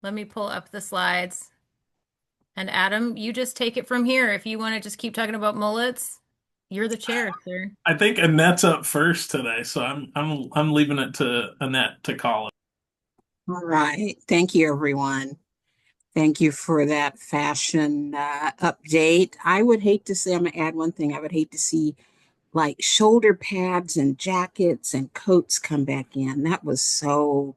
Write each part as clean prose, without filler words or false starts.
Let me pull up the slides. And Adam, you just take it from here. If you want to just keep talking about mullets, you're the chair, sir. I think Annette's up first today, so I'm leaving it to Annette to call it. All right. Thank you, everyone. Thank you for that fashion update. I would hate to see, I'm gonna add one thing. I would hate to see like shoulder pads and jackets and coats come back in. That was so,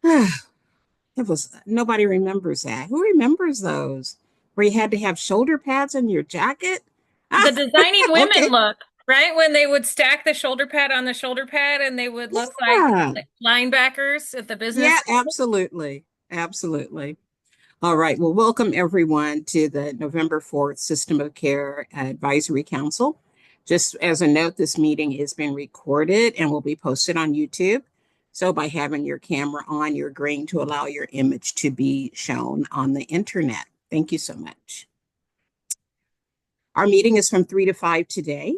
it was, nobody remembers that. Who remembers those? Where you had to have shoulder pads on your jacket? The Ah, designing women okay. look, right? When they would stack the shoulder pad on the shoulder pad and they would look Yeah. like linebackers at the business Yeah, school. absolutely. Absolutely. All right. Well, welcome everyone to the November 4th System of Care Advisory Council. Just as a note, this meeting is being recorded and will be posted on YouTube. So by having your camera on, you're agreeing to allow your image to be shown on the internet. Thank you so much. Our meeting is from 3 to 5 today.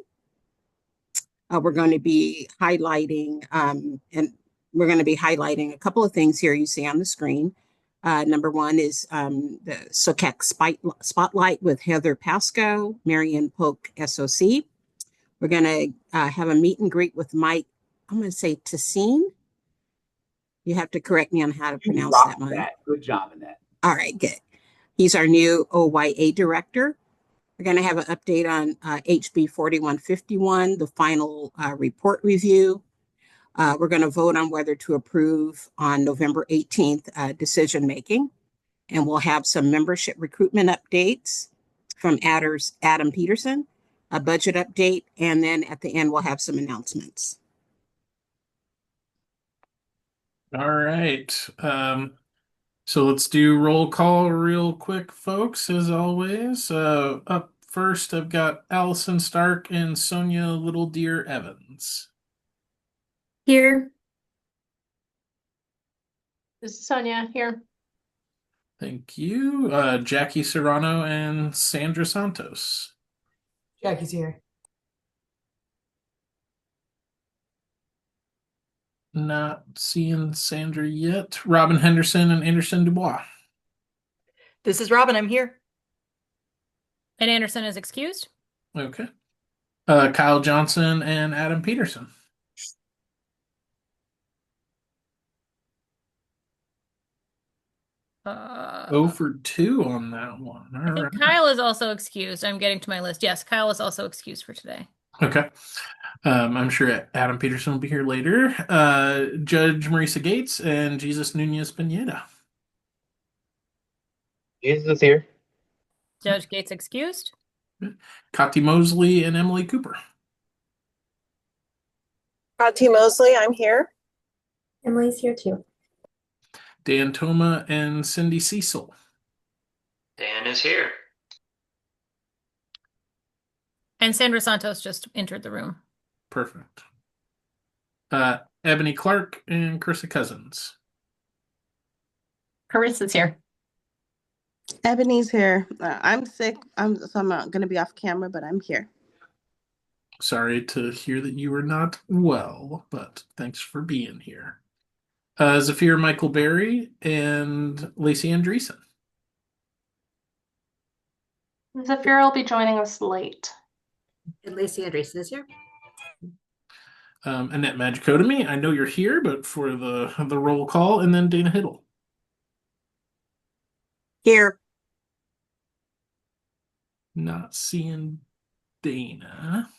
We're going to be highlighting and we're going to be highlighting a couple of things here you see on the screen. Number one is the SOCEC Spotlight with Heather Pasco, Marion Polk, SOC. We're going to have a meet and greet with Mike, I'm going to say Tassine. You have to correct me on how to You pronounce that, rocked Mike. that. Good job in that. All right, good. He's our new OYA director. We're going to have an update on HB 4151, the final report review. We're going to vote on whether to approve on November 18th decision making. And we'll have some membership recruitment updates from Adam Peterson, a budget update, and then at the end, we'll have some announcements. All right. So let's do roll call real quick, folks, as always. Up first, I've got Allison Stark and Sonia Little Deer Evans. Here. This is Sonia here. Thank you. Jackie Serrano and Sandra Santos. Jackie's here. Not seeing Sandra yet. Robin Henderson and Anderson Dubois. This is Robin. I'm here. And Anderson is excused. Okay. Kyle Johnson and Adam Peterson. Oh for 2 on that one. I All think right. Kyle is also excused. I'm getting to my list. Yes, Kyle is also excused for today. Okay. I'm sure Adam Peterson will be here later. Judge Marisa Gates and Jesus Nunez Pineda. Jesus is here. Judge Gates excused. Kati Mosley and Emily Cooper. T. Mosley, I'm here. Emily's here too. Dan Toma and Cindy Cecil. Dan is here. And Sandra Santos just entered the room. Perfect. Ebony Clark and Carissa Cousins. Carissa's here. Ebony's here. I'm sick. So I'm not going to be off camera, but I'm here. Sorry to hear that you were not well, but thanks for being here. Zafir Michael Berry and Lacey Andreessen. Zafira will be joining us late. And Lacey Andreessen is here. Annette Magicotami, I know you're here, but for the roll call, and then Dana Hiddle. Here. Not seeing Dana.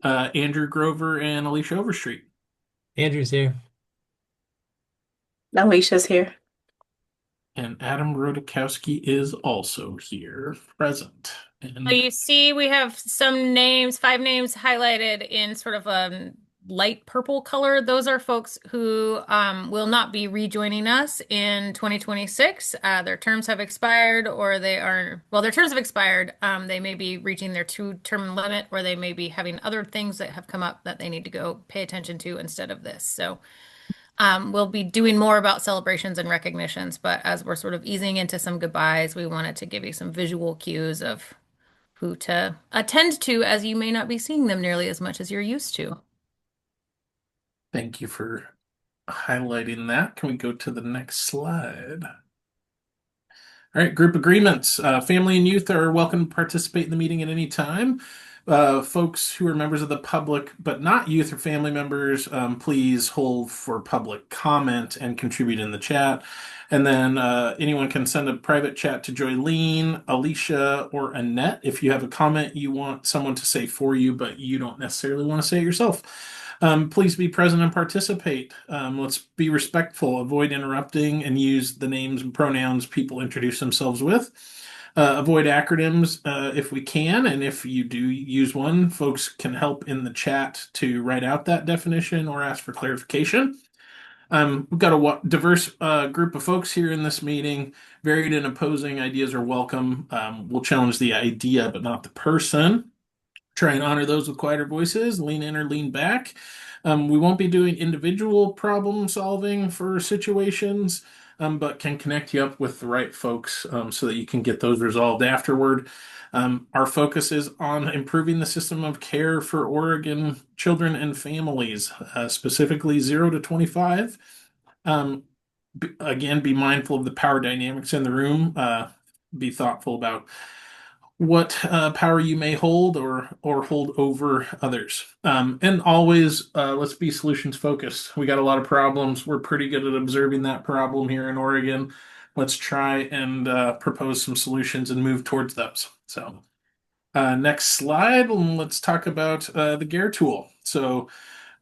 Andrew Grover and Alicia Overstreet. Andrew's here. Alicia's here. And Adam Rodakowski is also here, present. And So you see we have some names, 5 names highlighted in sort of light purple color. Those are folks who will not be rejoining us in 2026. Their terms have expired or their terms have expired. They may be reaching their 2-term limit or they may be having other things that have come up that they need to go pay attention to instead of this. So we'll be doing more about celebrations and recognitions, but as we're sort of easing into some goodbyes, we wanted to give you some visual cues of who to attend to, as you may not be seeing them nearly as much as you're used to. thank you for highlighting that. Can we go to the next slide? All right, group agreements. Family and youth are welcome to participate in the meeting at any time. Folks who are members of the public but not youth or family members, please hold for public comment and contribute in the chat. And then anyone can send a private chat to Joylene, Alicia, or Annette if you have a comment you want someone to say for you, but you don't necessarily want to say it yourself. Please be present and participate. Let's be respectful, avoid interrupting, and use the names and pronouns people introduce themselves with. Avoid acronyms if we can, and if you do use one, folks can help in the chat to write out that definition or ask for clarification. We've got a diverse group of folks here in this meeting. Varied and opposing ideas are welcome. We'll challenge the idea, but not the person. Try and honor those with quieter voices, lean in or lean back. We won't be doing individual problem solving for situations, but can connect you up with the right folks so that you can get those resolved afterward. Our focus is on improving the system of care for Oregon children and families, specifically 0 to 25. Again, be mindful of the power dynamics in the room. Be thoughtful about what power you may hold or hold over others. And always, let's be solutions focused. We got a lot of problems. We're pretty good at observing that problem here in Oregon. Let's try and propose some solutions and move towards those. So next slide, let's talk about the GARE tool. So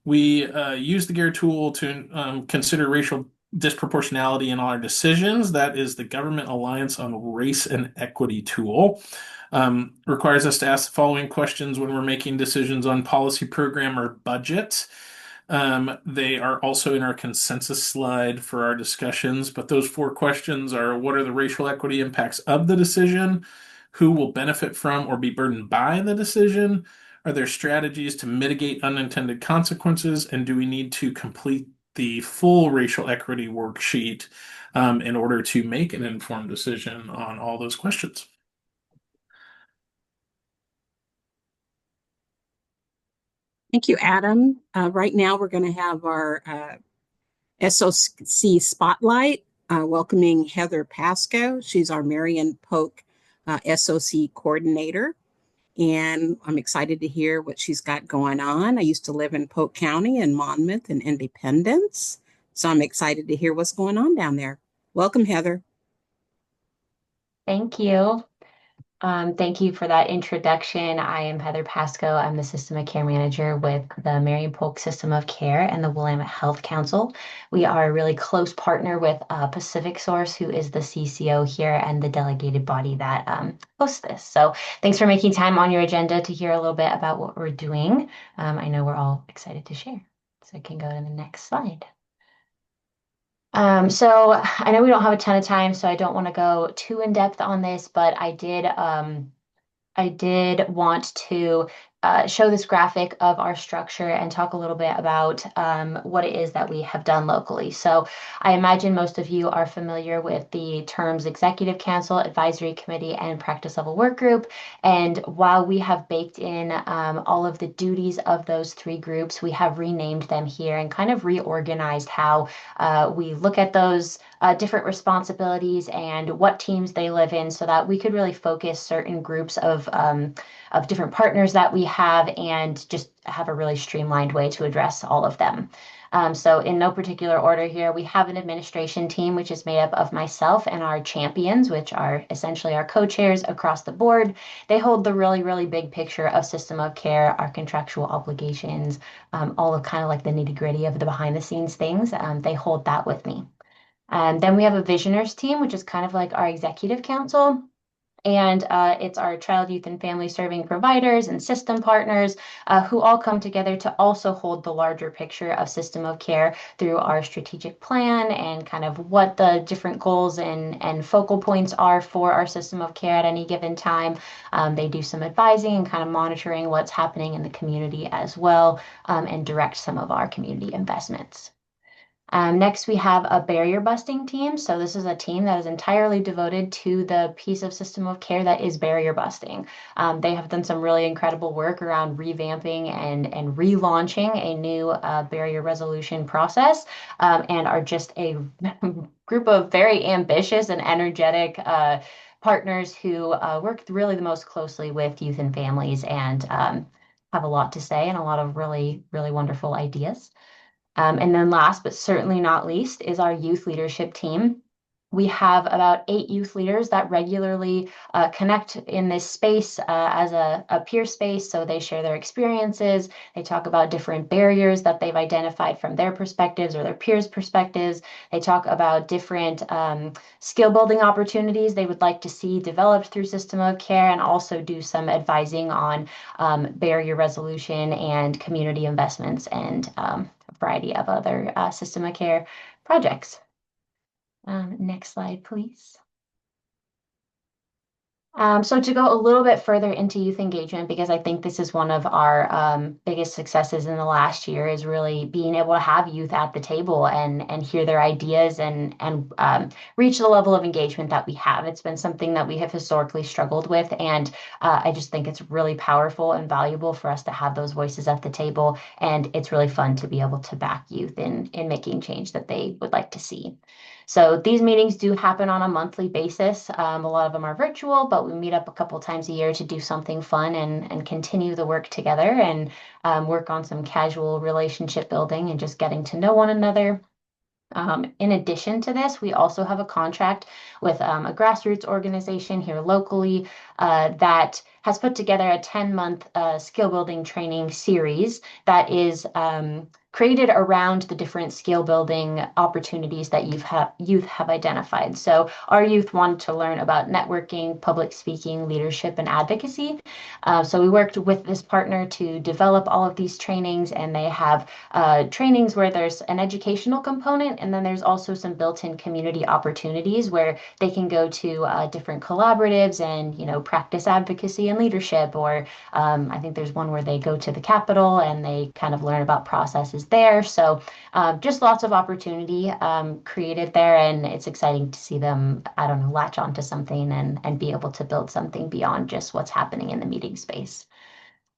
we use the GARE tool to consider racial disproportionality in all our decisions. That is the Government Alliance on Race and Equity tool. Requires us to ask the following questions when we're making decisions on policy, program, or budget. They are also in our consensus slide for our discussions, but those 4 questions are: what are the racial equity impacts of the decision? Who will benefit from or be burdened by the decision? Are there strategies to mitigate unintended consequences? And do we need to complete the full racial equity worksheet in order to make an informed decision on all those questions? Thank you, Adam. Right now, we're going to have our SOC Spotlight, welcoming Heather Pasco. She's our Marion Polk SOC Coordinator, and I'm excited to hear what she's got going on. I used to live in Polk County and Monmouth and Independence, so I'm excited to hear what's going on down there. Welcome, Heather. Thank you. Thank you for that introduction. I am Heather Pasco. I'm the System of Care Manager with the Marion Polk System of Care and the Willamette Health Council. We are a really close partner with Pacific Source, who is the CCO here and the delegated body that hosts this. So thanks for making time on your agenda to hear a little bit about what we're doing. I know we're all excited to share. So I can go to the next slide. So I know we don't have a ton of time, so I don't want to go too in depth on this, but I did want to show this graphic of our structure and talk a little bit about what it is that we have done locally. So I imagine most of you are familiar with the terms Executive Council, Advisory Committee, and Practice Level Work Group. And while we have baked in all of the duties of those 3 groups, we have renamed them here and kind of reorganized how we look at those different responsibilities and what teams they live in, so that we could really focus certain groups of different partners that we have and just have a really streamlined way to address all of them. So in no particular order here, we have an administration team, which is made up of myself and our champions, which are essentially our co-chairs across the board. They hold the really, really big picture of system of care, our contractual obligations, all of kind of like the nitty gritty of the behind the scenes things. They hold that with me. Then we have a visioners team, which is kind of like our executive council. And it's our child, youth, and family serving providers and system partners who all come together to also hold the larger picture of system of care through our strategic plan and kind of what the different goals and focal points are for our system of care at any given time. They do some advising and kind of monitoring what's happening in the community as well, and direct some of our community investments. Next, we have a barrier busting team. So this is a team that is entirely devoted to the piece of system of care that is barrier busting. They have done some really incredible work around revamping and relaunching a new barrier resolution process, and are just a group of very ambitious and energetic partners who work really the most closely with youth and families, and have a lot to say and a lot of really, really wonderful ideas. And then last but certainly not least is our youth leadership team. We have about 8 youth leaders that regularly connect in this space as a peer space. So they share their experiences. They talk about different barriers that they've identified from their perspectives or their peers' perspectives. They talk about different skill building opportunities they would like to see developed through system of care, and also do some advising on barrier resolution and community investments, and a variety of other system of care projects. Next slide, please. So to go a little bit further into youth engagement, because I think this is one of our biggest successes in the last year, is really being able to have youth at the table and hear their ideas and reach the level of engagement that we have. It's been something that we have historically struggled with, and I just think it's really powerful and valuable for us to have those voices at the table, and it's really fun to be able to back youth in making change that they would like to see. So these meetings do happen on a monthly basis. A lot of them are virtual, but we meet up a couple times a year to do something fun and continue the work together, and work on some casual relationship building and just getting to know one another. In addition to this, we also have a contract with a grassroots organization here locally that has put together a 10-month skill building training series that is created around the different skill building opportunities that youth have identified. So our youth wanted to learn about networking, public speaking, leadership, and advocacy. So we worked with this partner to develop all of these trainings, and they have trainings where there's an educational component, and then there's also some built-in community opportunities where they can go to different collaboratives and, you know, practice advocacy and leadership. Or I think there's one where they go to the Capitol and they kind of learn about processes there. So just lots of opportunity created there, and it's exciting to see them, I don't know, latch onto something and be able to build something beyond just what's happening in the meeting space.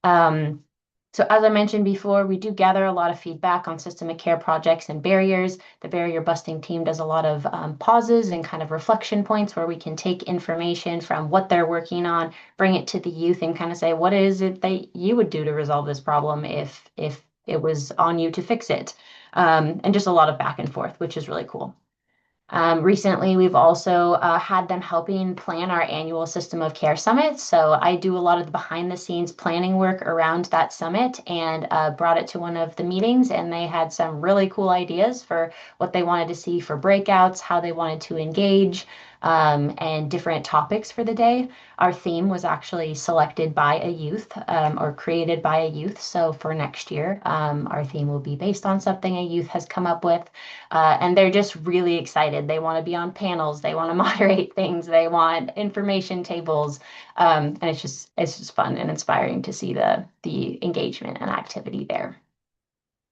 So as I mentioned before, we do gather a lot of feedback on system of care projects and barriers. The barrier busting team does a lot of pauses and kind of reflection points where we can take information from what they're working on, bring it to the youth, and kind of say, what is it that you would do to resolve this problem if it was on you to fix it? And just a lot of back and forth, which is really cool. Recently, we've also had them helping plan our annual System of Care Summit. So I do a lot of the behind the scenes planning work around that summit, and brought it to one of the meetings, and they had some really cool ideas for what they wanted to see for breakouts, how they wanted to engage, and different topics for the day. Our theme was actually selected by a youth, or created by a youth. So for next year, our theme will be based on something a youth has come up with. And they're just really excited. They want to be on panels. They want to moderate things. They want information tables. And it's just fun and inspiring to see the engagement and activity there.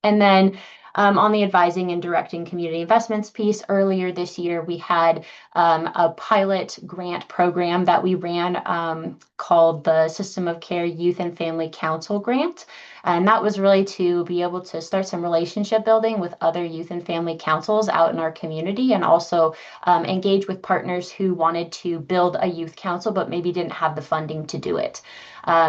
And then on the advising and directing community investments piece, earlier this year, we had a pilot grant program that we ran called the System of Care Youth and Family Council Grant. And that was really to be able to start some relationship building with other youth and family councils out in our community, and also engage with partners who wanted to build a youth council but maybe didn't have the funding to do it.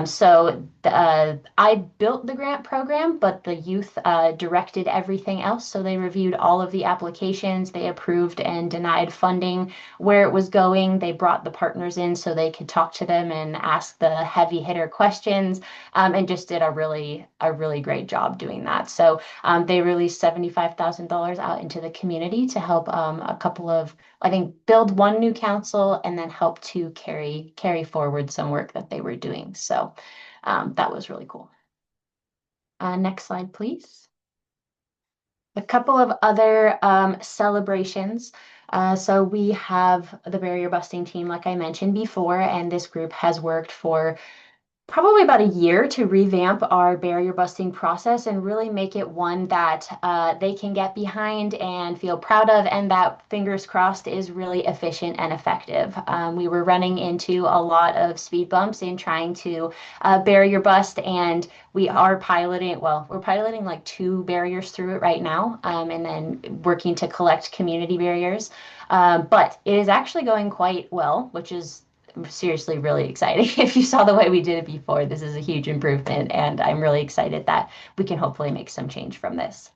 So I built the grant program, but the youth directed everything else. So they reviewed all of the applications, they approved and denied funding, where it was going. They brought the partners in so they could talk to them and ask the heavy hitter questions, and just did a really great job doing that. So they released $75,000 out into the community to help a couple of, I think, build one new council, and then help to carry forward some work that they were doing. So that was really cool. Next slide, please. A couple of other celebrations. So we have the barrier busting team, like I mentioned before, and this group has worked for probably about a year to revamp our barrier busting process and really make it one that they can get behind and feel proud of, and that, fingers crossed, is really efficient and effective. We were running into a lot of speed bumps in trying to barrier bust, and we're piloting like 2 barriers through it right now, and then working to collect community barriers. But it is actually going quite well, which is seriously really exciting. If you saw the way we did it before, this is a huge improvement, and I'm really excited that we can hopefully make some change from this.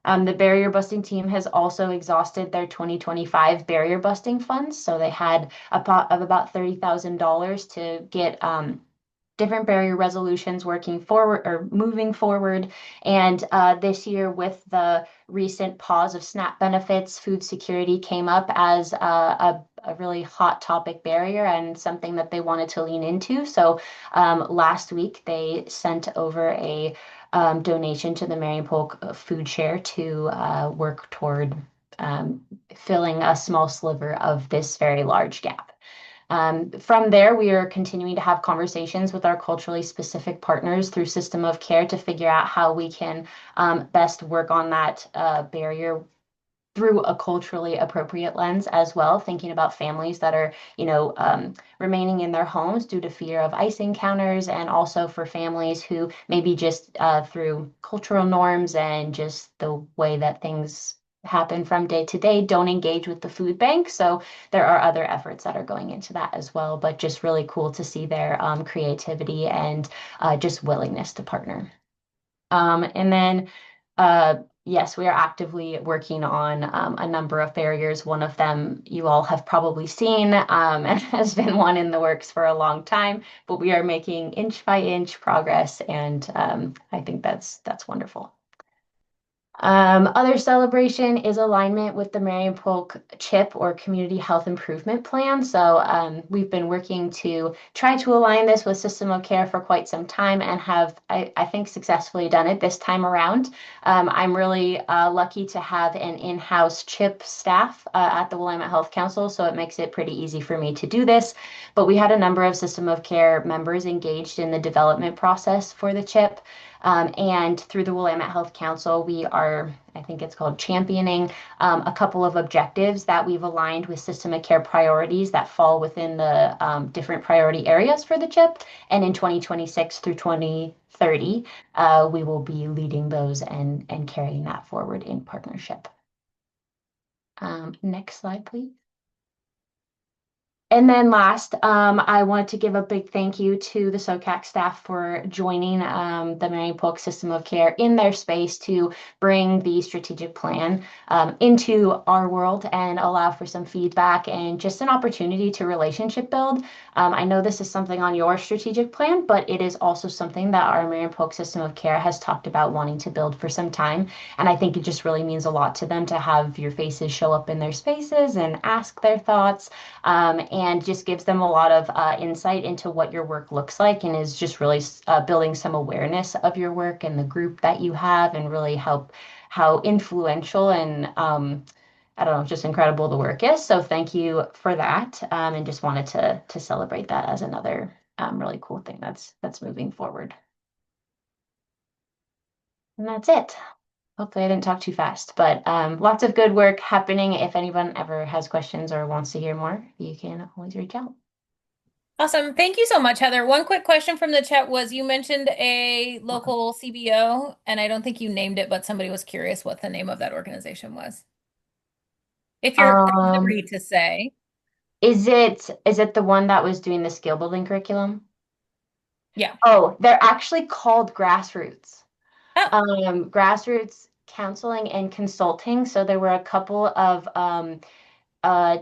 The barrier busting team has also exhausted their 2025 barrier busting funds, so they had a pot of about $30,000 to get different barrier resolutions working forward or moving forward. And this year, with the recent pause of SNAP benefits, food security came up as a really hot topic barrier and something that they wanted to lean into. So last week, they sent over a donation to the Marion Polk Food Share to work toward filling a small sliver of this very large gap. From there, we are continuing to have conversations with our culturally specific partners through System of Care to figure out how we can best work on that barrier through a culturally appropriate lens as well, thinking about families that are, remaining in their homes due to fear of ICE encounters, and also for families who maybe just through cultural norms and just the way that things happen from day to day don't engage with the food bank. So there are other efforts that are going into that as well, but just really cool to see their creativity and just willingness to partner. And then yes, we are actively working on a number of barriers. One of them you all have probably seen and has been one in the works for a long time, but we are making inch by inch progress, and I think that's wonderful. Other celebration is alignment with the Marion Polk CHIP, or Community Health Improvement Plan. So we've been working to try to align this with System of Care for quite some time, and have, I think, successfully done it this time around. I'm really lucky to have an in-house CHIP staff at the Willamette Health Council, so it makes it pretty easy for me to do this. But we had a number of System of Care members engaged in the development process for the CHIP. And through the Willamette Health Council, we are, I think it's called, championing a couple of objectives that we've aligned with System of Care priorities that fall within the different priority areas for the CHIP. And in 2026 through 2030, we will be leading those and carrying that forward in partnership. Next slide, please. And then last, I wanted to give a big thank you to the SOCAC staff for joining the Marion Polk System of Care in their space to bring the strategic plan into our world and allow for some feedback and just an opportunity to relationship build. I know this is something on your strategic plan, but it is also something that our Marion Polk System of Care has talked about wanting to build for some time. And I think it just really means a lot to them to have your faces show up in their spaces and ask their thoughts. And just gives them a lot of insight into what your work looks like, and is just really building some awareness of your work and the group that you have, and really how influential and I don't know, just incredible the work is. So thank you for that, and just wanted to celebrate that as another really cool thing that's moving forward. And that's it. Hopefully I didn't talk too fast, but lots of good work happening. If anyone ever has questions or wants to hear more, you can always reach out. Awesome. Thank you so much, Heather. One quick question from the chat was, you mentioned a local CBO, and I don't think you named it, but somebody was curious what the name of that organization was. If you're at liberty to say. Is it the one that was doing the skill building curriculum? Yeah. Oh, they're actually called Grassroots. Grassroots Counseling and Consulting. So there were a couple of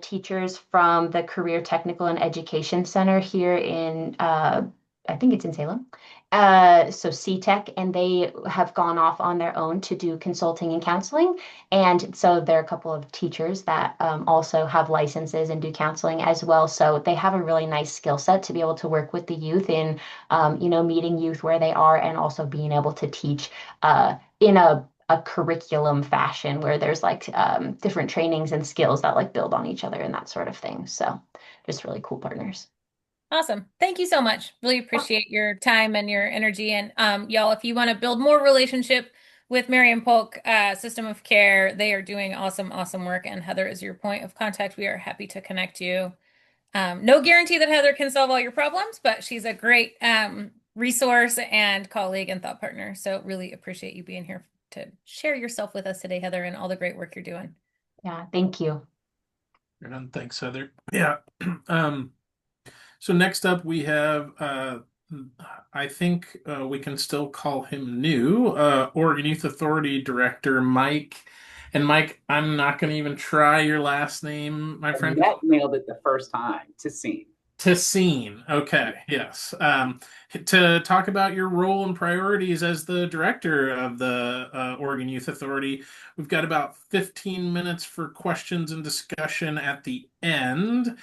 teachers from the Career Technical and Education Center here in, I think it's in Salem. So CTEC, and they have gone off on their own to do consulting and counseling. And so there are a couple of teachers that also have licenses and do counseling as well. So they have a really nice skill set to be able to work with the youth in, meeting youth where they are, and also being able to teach in a curriculum fashion where there's like different trainings and skills that like build on each other and that sort of thing. So just really cool partners. Awesome. Thank you so much. Really appreciate your time and your energy. And y'all, if you want to build more relationship with Marion Polk System of Care, they are doing awesome, awesome work. And Heather is your point of contact. We are happy to connect you. No guarantee that Heather can solve all your problems, but she's a great resource and colleague and thought partner. So really appreciate you being here to share yourself with us today, Heather, and all the great work you're doing. Yeah, thank you. Thanks, Heather. Yeah. So next up we have, I think we can still call him new, Oregon Youth Authority Director, Mike. And Mike, I'm not going to even try your last name, my friend. That nailed it the first time. Tessine. Tessine. Okay. Yes. To talk about your role and priorities as the director of the Oregon Youth Authority, we've got about 15 minutes for questions and discussion at the end.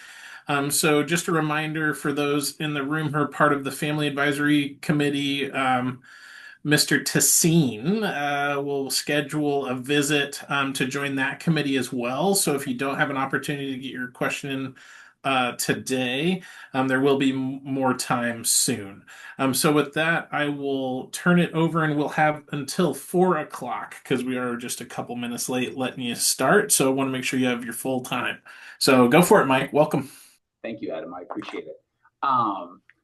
So just a reminder for those in the room who are part of the Family Advisory Committee, Mr. Tessine will schedule a visit to join that committee as well. So if you don't have an opportunity to get your question in today, there will be more time soon. So with that, I will turn it over, and we'll have until 4 o'clock because we are just a couple minutes late letting you start. So I want to make sure you have your full time. So go for it, Mike. Welcome. Thank you, Adam. I appreciate it.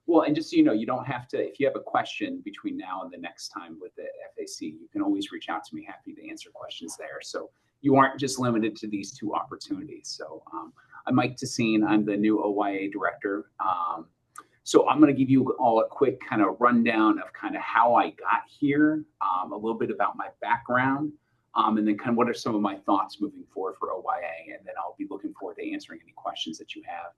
Well, and just so you know, you don't have to, if you have a question between now and the next time with the FAC, you can always reach out to me. Happy to answer questions there. So you aren't just limited to these two opportunities. So I'm Mike Tessine. I'm the new OYA director. So I'm going to give you all a quick kind of rundown of kind of how I got here, a little bit about my background, and then kind of what are some of my thoughts moving forward for OYA. And then I'll be looking forward to answering any questions that you have.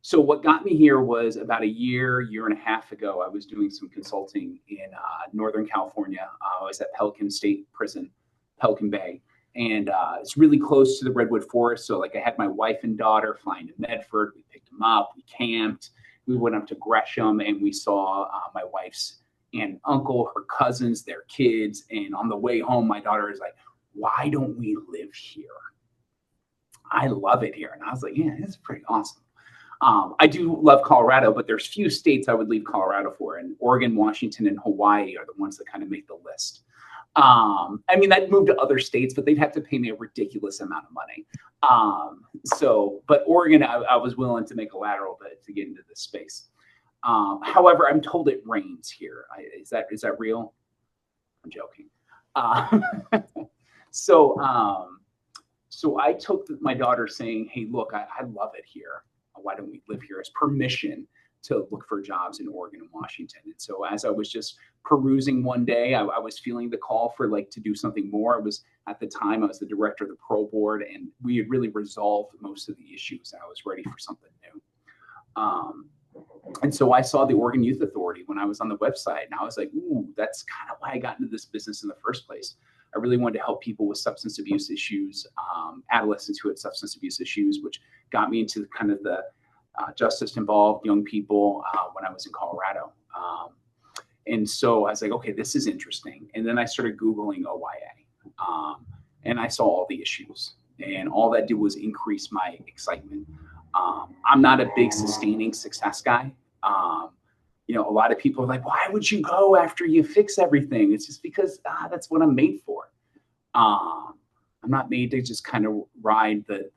So what got me here was about a year and a half ago, I was doing some consulting in Northern California. I was at Pelican State Prison, Pelican Bay, and it's really close to the Redwood Forest. So like I had my wife and daughter flying to Medford. We picked them up, we camped, we went up to Gresham, and we saw my wife's aunt and uncle, her cousins, their kids. And on the way home, my daughter is like, why don't we live here? I love it here. And I was like, yeah, it's pretty awesome. I do love Colorado, but there's few states I would leave Colorado for. And Oregon, Washington, and Hawaii are the ones that kind of make the list. I mean, I'd move to other states, but they'd have to pay me a ridiculous amount of money. But Oregon, I was willing to make a lateral to get into this space. However, I'm told it rains here. Is that real? I'm joking. So I took my daughter saying, hey, look, I love it here. Why don't we live here, as permission to look for jobs in Oregon and Washington. And so as I was just perusing one day, I was feeling the call for to do something more. At the time, I was the director of the parole board, and we had really resolved most of the issues. And I was ready for something new. And so I saw the Oregon Youth Authority when I was on the website, and I was like, ooh, that's kind of why I got into this business in the first place. I really wanted to help people with substance abuse issues, adolescents who had substance abuse issues, which got me into kind of the justice-involved young people when I was in Colorado. And so I was like, okay, this is interesting. And then I started Googling OYA, and I saw all the issues. And all that did was increase my excitement. I'm not a big sustaining success guy. A lot of people are like, why would you go after you fix everything? It's just because that's what I'm made for. I'm not made to just kind of ride the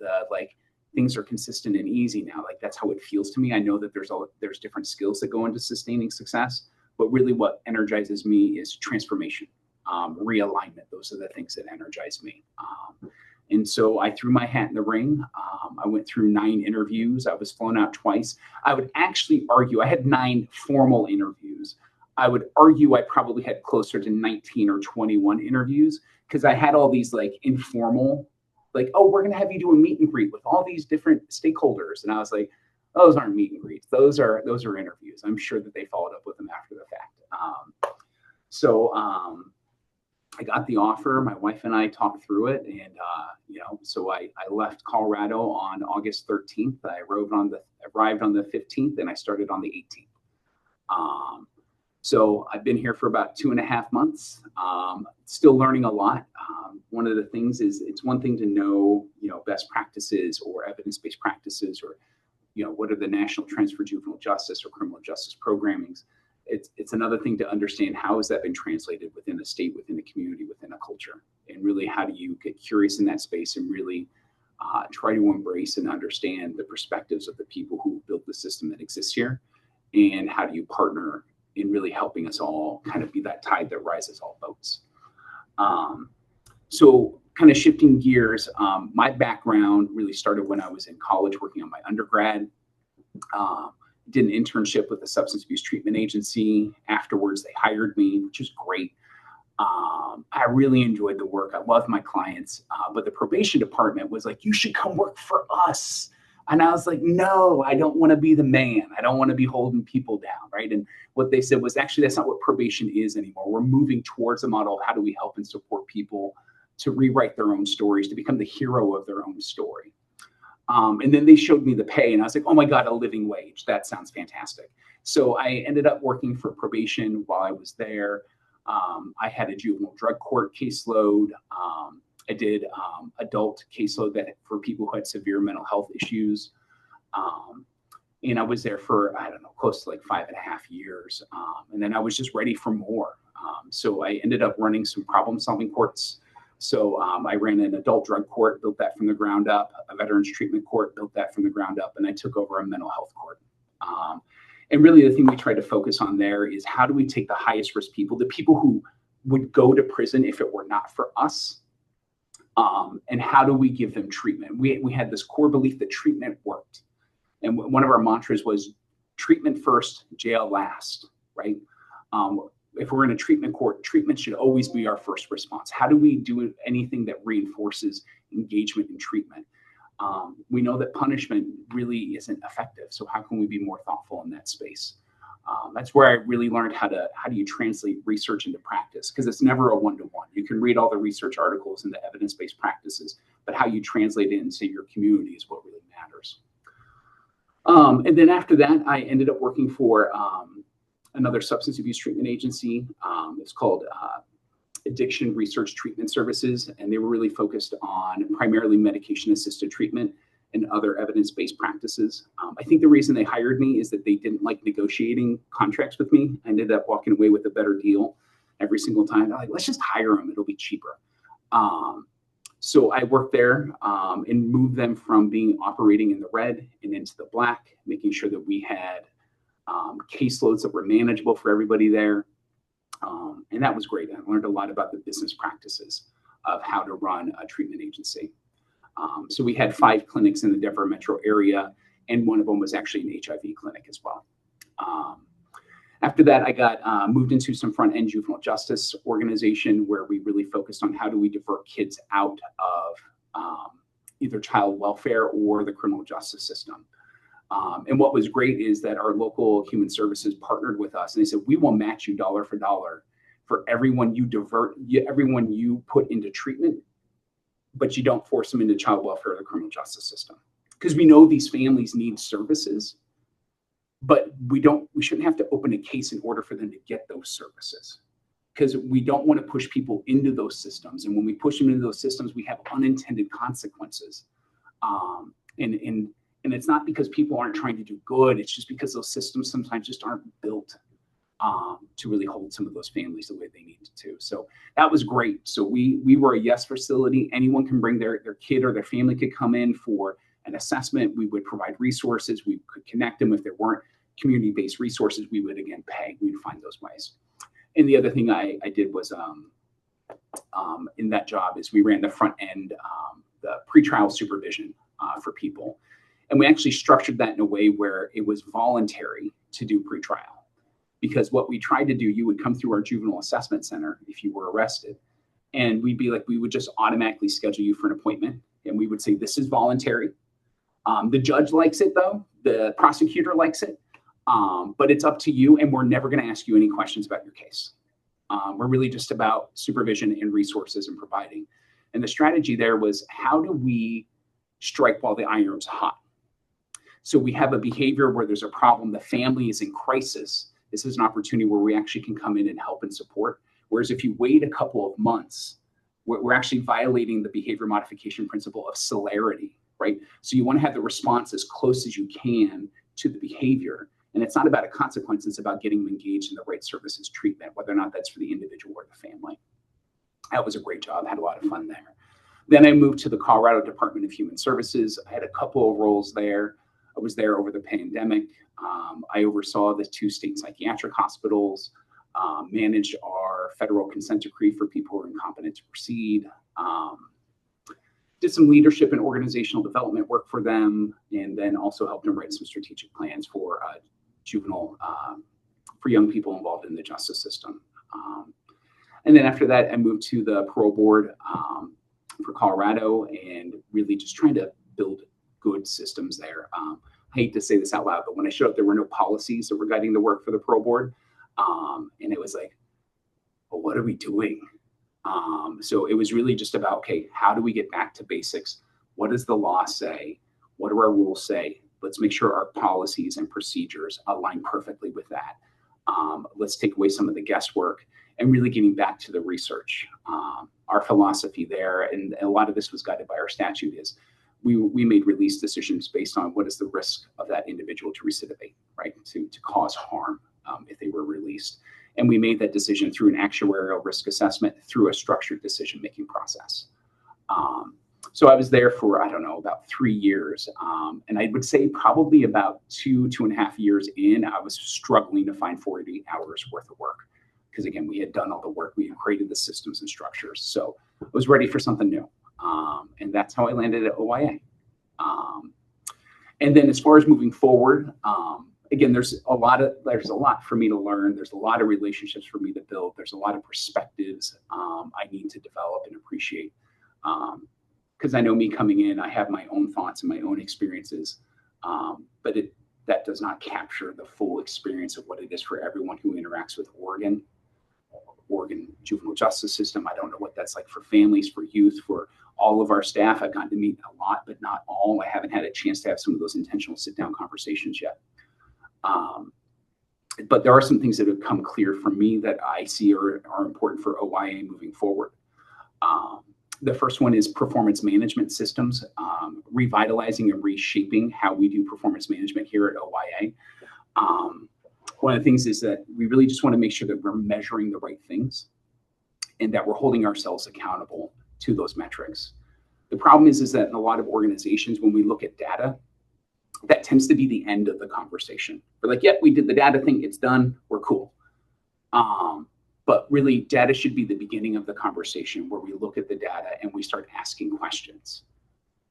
things are consistent and easy now. That's how it feels to me. I know that there's different skills that go into sustaining success, but really what energizes me is transformation, realignment. Those are the things that energize me. And so I threw my hat in the ring. I went through 9 interviews. I was flown out twice. I would actually argue, I had 9 formal interviews. I would argue I probably had closer to 19 or 21 interviews, because I had all these informal, oh, we're going to have you do a meet and greet with all these different stakeholders. And I was like, those aren't meet and greets. Those are interviews. I'm sure that they followed up with them after the fact. I got the offer. My wife and I talked through it, and so I left Colorado on August 13th. I arrived on the 15th, and I started on the 18th. So I've been here for about 2.5 months. Still learning a lot. One of the things is, it's one thing to know best practices or evidence-based practices or what are the national trends for juvenile justice or criminal justice programmings? It's another thing to understand how has that been translated within a state, within a community, within a culture, and really how do you get curious in that space and really try to embrace and understand the perspectives of the people who built the system that exists here, and how do you partner in really helping us all kind of be that tide that rises all boats. So kind of shifting gears, my background really started when I was in college working on my undergrad. Did an internship with the Substance Abuse Treatment Agency. Afterwards, they hired me, which is great. I really enjoyed the work. I loved my clients, but the probation department was like, you should come work for us. And I was like, no, I don't want to be the man. I don't want to be holding people down, right? And what they said was, actually, that's not what probation is anymore. We're moving towards a model of how do we help and support people to rewrite their own stories, to become the hero of their own story. And then they showed me the pay, and I was like, oh my God, a living wage. That sounds fantastic. So I ended up working for probation while I was there. I had a juvenile drug court caseload. I did adult caseload for people who had severe mental health issues. And I was there for, I don't know, close to like 5.5 years. And then I was just ready for more. So I ended up running some problem-solving courts. So I ran an adult drug court, built that from the ground up, a veterans treatment court, built that from the ground up, and I took over a mental health court. And really the thing we tried to focus on there is how do we take the highest risk people, the people who would go to prison if it were not for us, and how do we give them treatment? We had this core belief that treatment worked. And one of our mantras was treatment first, jail last, right? If we're in a treatment court, treatment should always be our first response. How do we do anything that reinforces engagement in treatment? We know that punishment really isn't effective. So how can we be more thoughtful in that space? That's where I really learned how do you translate research into practice? Because it's never a one-to-one. You can read all the research articles and the evidence-based practices, but how you translate it into your community is what really matters. And then after that, I ended up working for another substance abuse treatment agency. It's called Addiction Research Treatment Services, and they were really focused on primarily medication-assisted treatment and other evidence-based practices. I think the reason they hired me is that they didn't like negotiating contracts with me. I ended up walking away with a better deal every single time. They're like, let's just hire them, it'll be cheaper. So I worked there and moved them from being operating in the red and into the black, making sure that we had caseloads that were manageable for everybody there. And that was great. I learned a lot about the business practices of how to run a treatment agency. So we had 5 clinics in the Denver metro area, and one of them was actually an HIV clinic as well. After that, I got moved into some front-end juvenile justice organization where we really focused on how do we divert kids out of either child welfare or the criminal justice system. And what was great is that our local human services partnered with us, and they said, we will match you dollar for dollar for everyone you divert, everyone you put into treatment, but you don't force them into child welfare or the criminal justice system. Because we know these families need services, but we shouldn't have to open a case in order for them to get those services. Because we don't want to push people into those systems. And when we push them into those systems, we have unintended consequences. And it's not because people aren't trying to do good. It's just because those systems sometimes just aren't built to really hold some of those families the way they need to. So that was great. So we were a yes facility. Anyone can bring their kid or their family could come in for an assessment. We would provide resources. We could connect them. If there weren't community-based resources, we would again pay. We'd find those ways. And the other thing I did was in that job is we ran the front end, the pretrial supervision for people. And we actually structured that in a way where it was voluntary to do pretrial. Because what we tried to do, you would come through our juvenile assessment center if you were arrested. And we would just automatically schedule you for an appointment. And we would say, this is voluntary. The judge likes it though. The prosecutor likes it. But it's up to you. And we're never going to ask you any questions about your case. We're really just about supervision and resources and providing. And the strategy there was, how do we strike while the iron's hot? So we have a behavior where there's a problem, the family is in crisis. This is an opportunity where we actually can come in and help and support. Whereas if you wait a couple of months, we're actually violating the behavior modification principle of celerity, right? So you want to have the response as close as you can to the behavior. And it's not about a consequence, it's about getting them engaged in the right services treatment, whether or not that's for the individual or the family. That was a great job. I had a lot of fun there. Then I moved to the Colorado Department of Human Services. I had a couple of roles there. I was there over the pandemic. I oversaw the 2 state psychiatric hospitals, managed our federal consent decree for people who are incompetent to proceed, did some leadership and organizational development work for them, and then also helped them write some strategic plans for juvenile, for young people involved in the justice system. And then after that, I moved to the parole board for Colorado and really just trying to build good systems there. I hate to say this out loud, but when I showed up, there were no policies that were guiding the work for the parole board. And it was like, well, what are we doing? So it was really just about, okay, how do we get back to basics? What does the law say? What do our rules say? Let's make sure our policies and procedures align perfectly with that. Let's take away some of the guesswork and really getting back to the research. Our philosophy there, and a lot of this was guided by our statute, is we made release decisions based on what is the risk of that individual to recidivate, right? To cause harm if they were released. And we made that decision through an actuarial risk assessment, through a structured decision-making process. So I was there for, I don't know, about 3 years. And I would say probably about 2.5 years in, I was struggling to find 40 hours worth of work. Because again, we had done all the work, we had created the systems and structures. So I was ready for something new. And that's how I landed at OIA. And then as far as moving forward, again, there's a lot for me to learn. There's a lot of relationships for me to build. There's a lot of perspectives I need to develop and appreciate. Because I know me coming in, I have my own thoughts and my own experiences, but that does not capture the full experience of what it is for everyone who interacts with Oregon juvenile justice system. I don't know what that's like for families, for youth, for all of our staff. I've gotten to meet a lot, but not all. I haven't had a chance to have some of those intentional sit-down conversations yet. But there are some things that have come clear for me that I see are important for OIA moving forward. The first one is performance management systems, revitalizing and reshaping how we do performance management here at OIA. One of the things is that we really just want to make sure that we're measuring the right things and that we're holding ourselves accountable to those metrics. The problem is that in a lot of organizations, when we look at data, that tends to be the end of the conversation. We're like, yep, we did the data thing, it's done, we're cool. But really, data should be the beginning of the conversation where we look at the data and we start asking questions.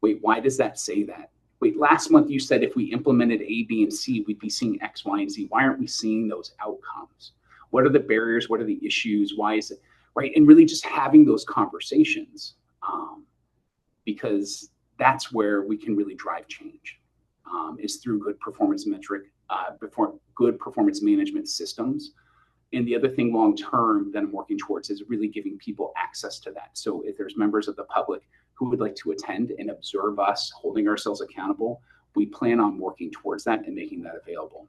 Wait, why does that say that? Wait, last month you said if we implemented A, B, and C, we'd be seeing X, Y, and Z. Why aren't we seeing those outcomes? What are the barriers? What are the issues? Why is it, right? And really just having those conversations because that's where we can really drive change is through good performance management systems. And the other thing long term that I'm working towards is really giving people access to that. So if there's members of the public who would like to attend and observe us holding ourselves accountable, we plan on working towards that and making that available.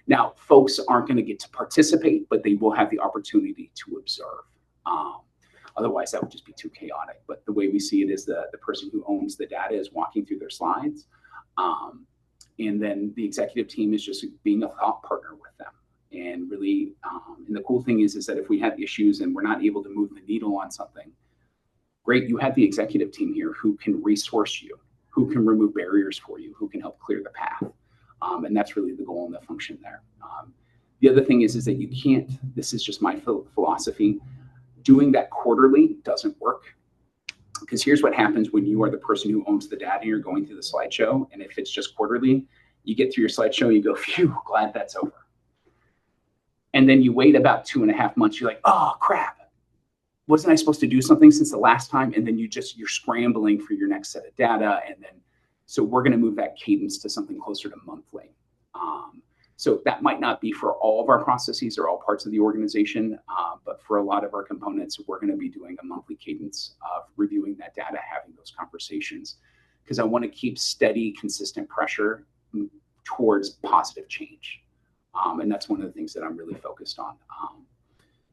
Now, folks aren't going to get to participate, but they will have the opportunity to observe. Otherwise, that would just be too chaotic. But the way we see it is the person who owns the data is walking through their slides. And then the executive team is just being a thought partner with them. And really, and the cool thing is that if we have issues and we're not able to move the needle on something, great, you have the executive team here who can resource you, who can remove barriers for you, who can help clear the path. And that's really the goal and the function there. The other thing is that you can't, this is just my philosophy, doing that quarterly doesn't work. Because here's what happens when you are the person who owns the data and you're going through the slideshow. And if it's just quarterly, you get through your slideshow and you go, phew, glad that's over. And then you wait about 2.5 months. You're like, oh, crap. Wasn't I supposed to do something since the last time? And then you're scrambling for your next set of data. And then, so we're going to move that cadence to something closer to monthly. So that might not be for all of our processes or all parts of the organization, but for a lot of our components, we're going to be doing a monthly cadence of reviewing that data, having those conversations, because I want to keep steady, consistent pressure towards positive change. And that's one of the things that I'm really focused on.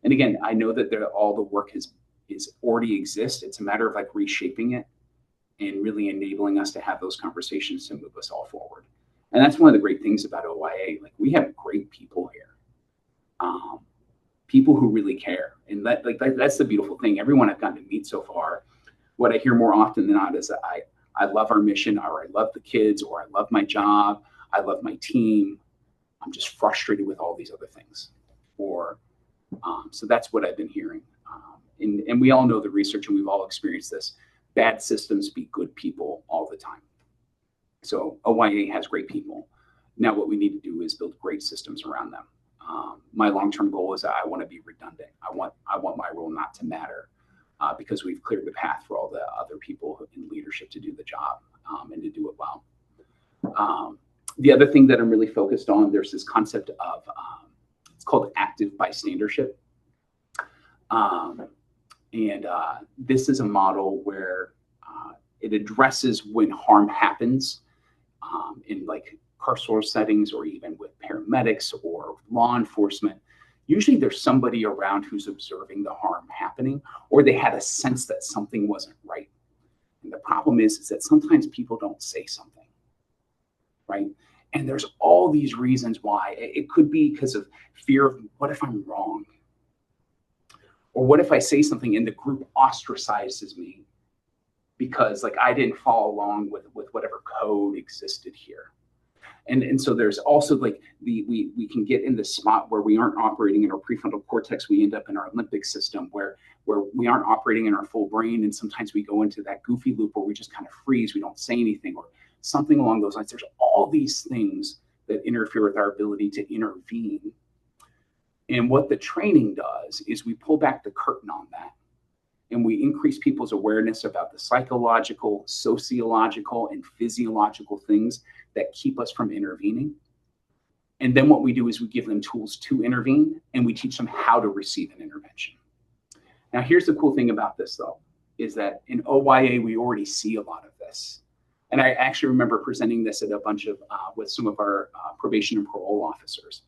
And again, I know that all the work is already exists. It's a matter of like reshaping it and really enabling us to have those conversations to move us all forward. And that's one of the great things about OYA. Like, we have great people here, people who really care, and that's the beautiful thing. Everyone I've gotten to meet so far, what I hear more often than not is that I love our mission, or I love the kids, or I love my job, I love my team. I'm just frustrated with all these other things. Or so that's what I've been hearing. And we all know the research, and we've all experienced this. Bad systems beat good people all the time. So OYA has great people. Now what we need to do is build great systems around them. My long-term goal is that I want to be redundant. I want my role not to matter, because we've cleared the path for all the other people in leadership to do the job, and to do it well. The other thing that I'm really focused on, there's this concept of, it's called active bystandership. This is a model where it addresses when harm happens in like carceral settings, or even with paramedics or law enforcement. Usually there's somebody around who's observing the harm happening, or they had a sense that something wasn't right. And the problem is that sometimes people don't say something, right? And there's all these reasons why. It could be because of fear of, what if I'm wrong? Or what if I say something and the group ostracizes me because like I didn't follow along with whatever code existed here. And so there's also like we can get in the spot where we aren't operating in our prefrontal cortex. We end up in our limbic system where we aren't operating in our full brain. And sometimes we go into that goofy loop where we just kind of freeze. We don't say anything or something along those lines. There's all these things that interfere with our ability to intervene. And what the training does is we pull back the curtain on that, and we increase people's awareness about the psychological, sociological, and physiological things that keep us from intervening. And then what we do is we give them tools to intervene, and we teach them how to receive an intervention. Now, here's the cool thing about this, though, is that in OYA, we already see a lot of this. And I actually remember presenting this at a bunch of, with some of our probation and parole officers.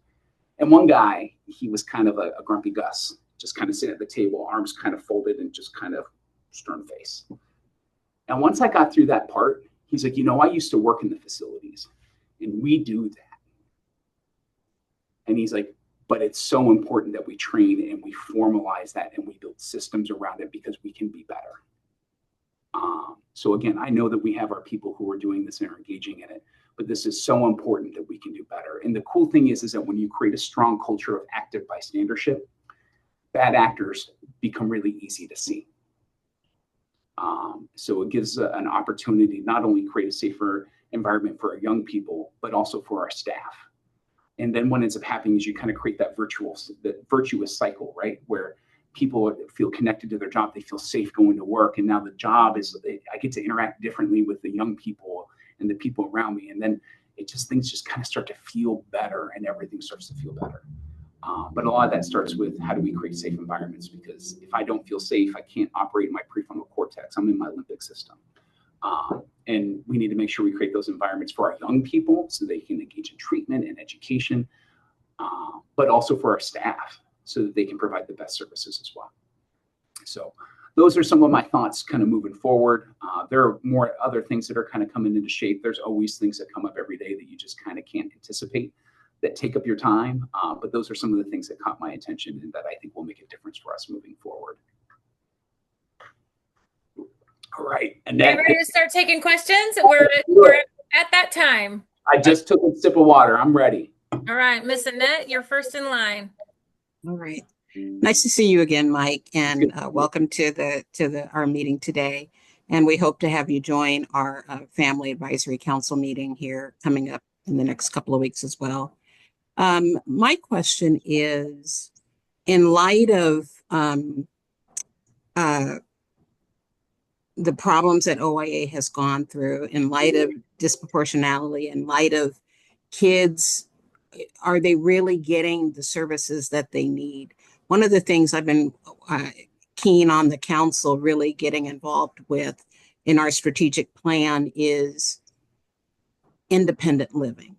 And one guy, he was kind of a grumpy Gus, just kind of sitting at the table, arms kind of folded and just kind of stern face. And once I got through that part, he's like, I used to work in the facilities, and we do that. And he's like, but it's so important that we train and we formalize that and we build systems around it, because we can be better. So again, I know that we have our people who are doing this and are engaging in it, but this is so important that we can do better. And the cool thing is that when you create a strong culture of active bystandership, bad actors become really easy to see. So it gives an opportunity not only create a safer environment for our young people, but also for our staff. And then what ends up happening is you kind of create that virtuous cycle, right? Where people feel connected to their job, they feel safe going to work. And now the job is, I get to interact differently with the young people and the people around me. And then things just kind of start to feel better, and everything starts to feel better. But a lot of that starts with, how do we create safe environments? Because if I don't feel safe, I can't operate in my prefrontal cortex. I'm in my limbic system. And we need to make sure we create those environments for our young people so they can engage in treatment and education, but also for our staff so that they can provide the best services as well. So those are some of my thoughts kind of moving forward. There are more other things that are kind of coming into shape. There's always things that come up every day that you just kind of can't anticipate, that take up your time. But those are some of the things that caught my attention and that I think will make a difference for us moving forward. All right. And are you ready to start taking questions? We're at that time. I just took a sip of water. I'm ready. All right, Miss Annette, you're first in line. All right. Nice to see you again, Mike, and welcome to our meeting today. And we hope to have you join our Family Advisory Council meeting here coming up in the next couple of weeks as well. My question is, in light of the problems that OYA has gone through, in light of disproportionality, in light of kids, are they really getting the services that they need? One of the things I've been keen on the council really getting involved with in our strategic plan is independent living.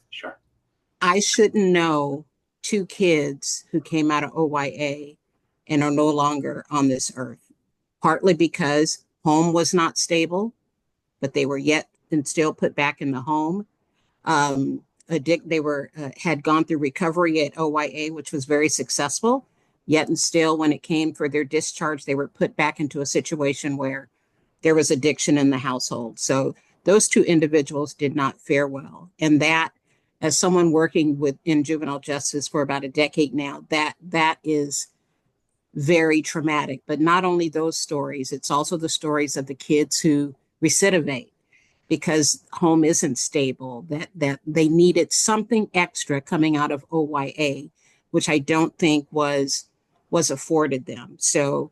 Sure. I shouldn't know 2 kids who came out of OYA and are no longer on this earth, partly because home was not stable, but they were yet and still put back in the home. They were had gone through recovery at OYA, which was very successful. Yet and still, when it came for their discharge, they were put back into a situation where there was addiction in the household. So those two individuals did not fare well. And that, as someone working in juvenile justice for about a decade now, that is very traumatic. But not only those stories, it's also the stories of the kids who recidivate because home isn't stable, that they needed something extra coming out of OYA, which I don't think was afforded them. So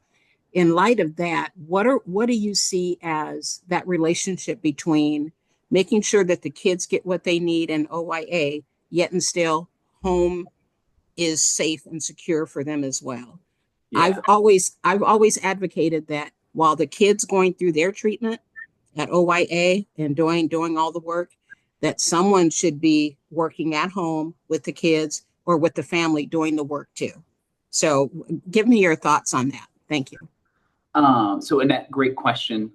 in light of that, what do you see as that relationship between making sure that the kids get what they need in OYA, yet and still home is safe and secure for them as well? Yeah. I've always advocated that while the kids going through their treatment at OYA and doing all the work, that someone should be working at home with the kids or with the family doing the work too. So give me your thoughts on that. Thank you. So Annette, great question.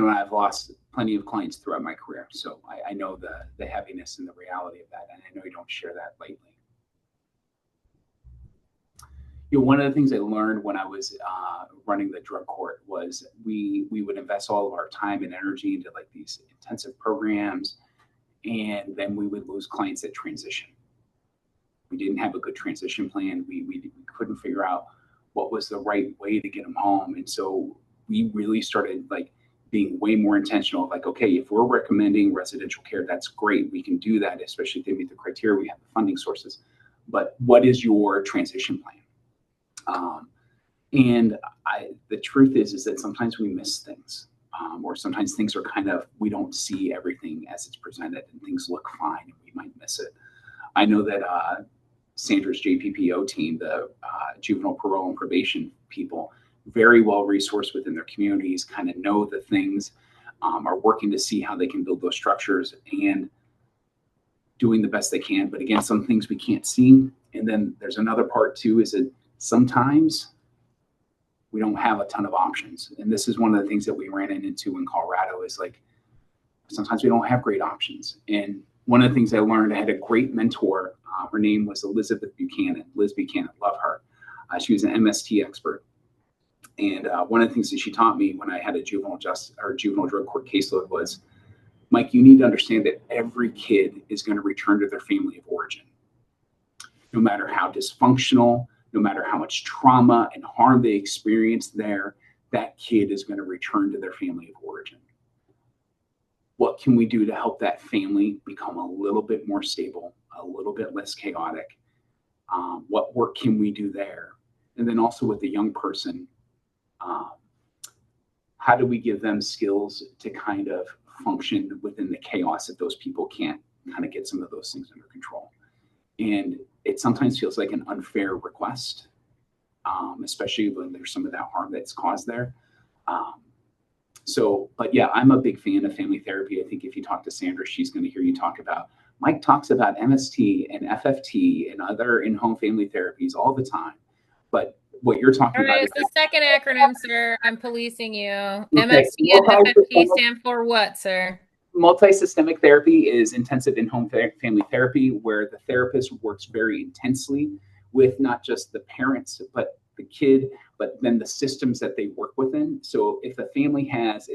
I've lost plenty of clients throughout my career, so I know the heaviness and the reality of that, and I know you don't share that lightly. One of the things I learned when I was running the drug court was we would invest all of our time and energy into like these intensive programs, and then we would lose clients at transition. We didn't have a good transition plan. We couldn't figure out what was the right way to get them home, and so we really started like being way more intentional. Like, okay, if we're recommending residential care, that's great. We can do that, especially if they meet the criteria. We have the funding sources. But what is your transition plan? The truth is that sometimes we miss things, or sometimes things are we don't see everything as it's presented, and things look fine and we might miss it. I know that Sandra's JPPO team, the juvenile parole and probation people, very well resourced within their communities, kind of know the things, are working to see how they can build those structures and doing the best they can. But again, some things we can't see. And then there's another part too, is that sometimes we don't have a ton of options. And this is one of the things that we ran into in Colorado is like, sometimes we don't have great options. And one of the things I learned, I had a great mentor. Her name was Elizabeth Buchanan, Liz Buchanan, love her. She was an MST expert. And one of the things that she taught me when I had a juvenile drug court caseload was, Mike, you need to understand that every kid is going to return to their family of origin. No matter how dysfunctional, no matter how much trauma and harm they experience there, that kid is going to return to their family of origin. What can we do to help that family become a little bit more stable, a little bit less chaotic? What work can we do there? And then also with the young person, how do we give them skills to kind of function within the chaos if those people can't kind of get some of those things under control? And it sometimes feels like an unfair request, especially when there's some of that harm that's caused there. But yeah, I'm a big fan of family therapy. I think if you talk to Sandra, she's going to hear you talk about, Mike talks about MST and FFT and other in-home family therapies all the time. But what you're talking about is the second acronym, sir. I'm policing you. Okay. MST and FFT stand for what, sir? Multi-systemic therapy is intensive in-home family therapy, where the therapist works very intensely with not just the parents, but the kid, but then the systems that they work within. So if the family has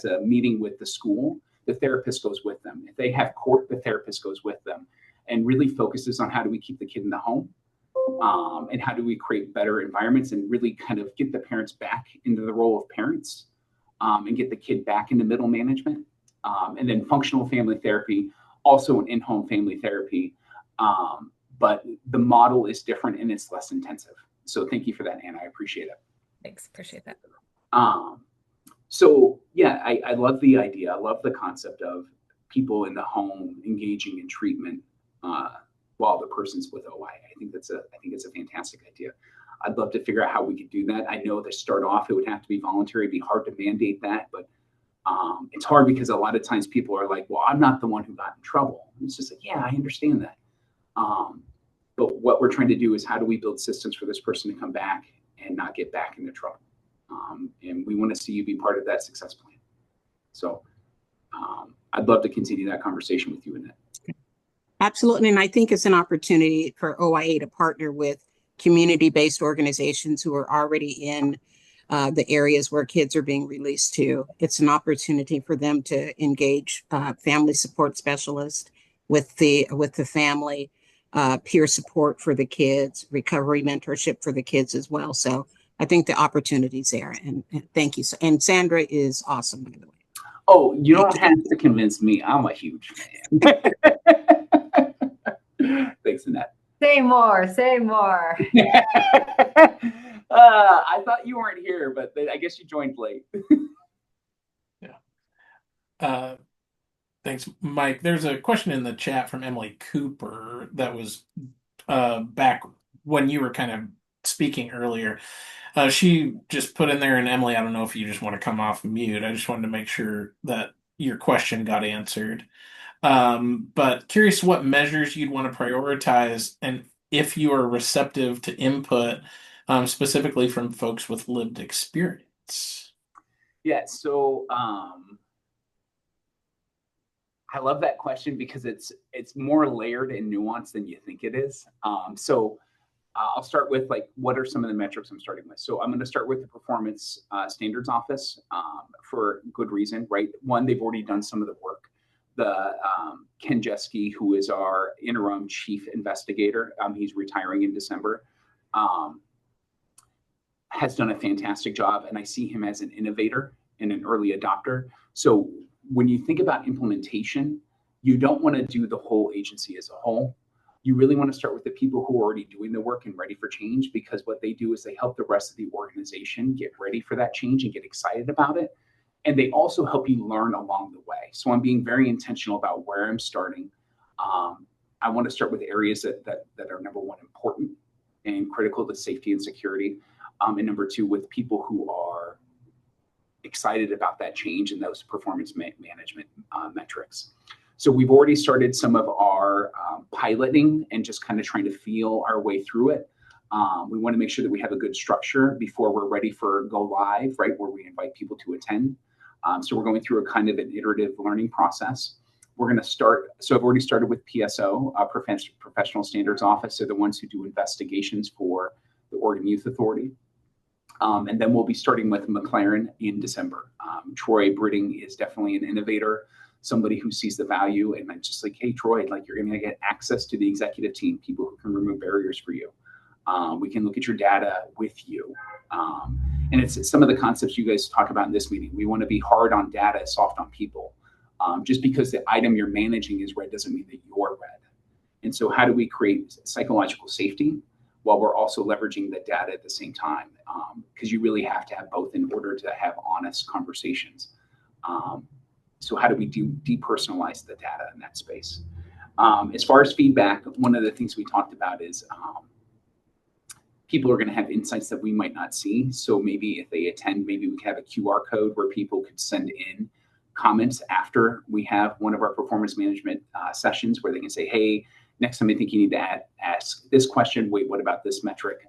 a meeting with the school, the therapist goes with them. If they have court, the therapist goes with them and really focuses on how do we keep the kid in the home, and how do we create better environments and really kind of get the parents back into the role of parents, and get the kid back into middle management. And then functional family therapy, also an in-home family therapy, but the model is different and it's less intensive. So thank you for that, Anna. I appreciate it. Thanks, appreciate that. So yeah, I love the idea. I love the concept of people in the home engaging in treatment while the person's with OI. I think it's a fantastic idea. I'd love to figure out how we could do that. I know to start off, it would have to be voluntary. It'd be hard to mandate that, but it's hard because a lot of times people are like, well, I'm not the one who got in trouble. And it's just like, yeah, I understand that. But what we're trying to do is how do we build systems for this person to come back and not get back into trouble? And we want to see you be part of that success plan. So I'd love to continue that conversation with you, Annette. Absolutely. And I think it's an opportunity for OIA to partner with community-based organizations who are already in the areas where kids are being released to. It's an opportunity for them to engage family support specialists with the family, peer support for the kids, recovery mentorship for the kids as well. So I think the opportunity's there. And thank you. And Sandra is awesome, by the way. Oh, you don't have to convince me. I'm a huge fan. Thanks, Annette. Say more, say more. I thought you weren't here, but I guess you joined late. Yeah. Thanks, Mike. There's a question in the chat from Emily Cooper that was back when you were kind of speaking earlier. She just put in there, and Emily, I don't know if you just want to come off mute. I just wanted to make sure that your question got answered. But curious what measures you'd want to prioritize and if you are receptive to input, specifically from folks with lived experience. Yeah, so I love that question because it's more layered and nuanced than you think it is. So I'll start with like, what are some of the metrics I'm starting with? So I'm going to start with the Performance Standards Office for good reason, right? One, they've already done some of the work. Ken Jeske, who is our interim chief investigator, he's retiring in December, has done a fantastic job. And I see him as an innovator and an early adopter. So when you think about implementation, you don't want to do the whole agency as a whole. You really want to start with the people who are already doing the work and ready for change, because what they do is they help the rest of the organization get ready for that change and get excited about it. And they also help you learn along the way. So I'm being very intentional about where I'm starting. I want to start with areas that are, number one, important and critical to safety and security. And number two, with people who are excited about that change and those performance management metrics. So we've already started some of our piloting and just kind of trying to feel our way through it. We want to make sure that we have a good structure before we're ready for go live, right, where we invite people to attend. So we're going through a kind of an iterative learning process. We're going to start, so I've already started with PSO, Professional Standards Office. They're the ones who do investigations for the Oregon Youth Authority. And then we'll be starting with McLaren in December. Troy Britting is definitely an innovator, somebody who sees the value. And I'm just like, hey, Troy, like you're going to get access to the executive team, people who can remove barriers for you. We can look at your data with you. And it's some of the concepts you guys talk about in this meeting. We want to be hard on data, soft on people. Just because the item you're managing is red doesn't mean that you're red. And so how do we create psychological safety while we're also leveraging the data at the same time? Because you really have to have both in order to have honest conversations. So how do we depersonalize the data in that space? As far as feedback, one of the things we talked about is people are going to have insights that we might not see. So maybe if they attend, maybe we can have a QR code where people could send in comments after we have one of our performance management sessions, where they can say, hey, next time I think you need to ask this question. Wait, what about this metric?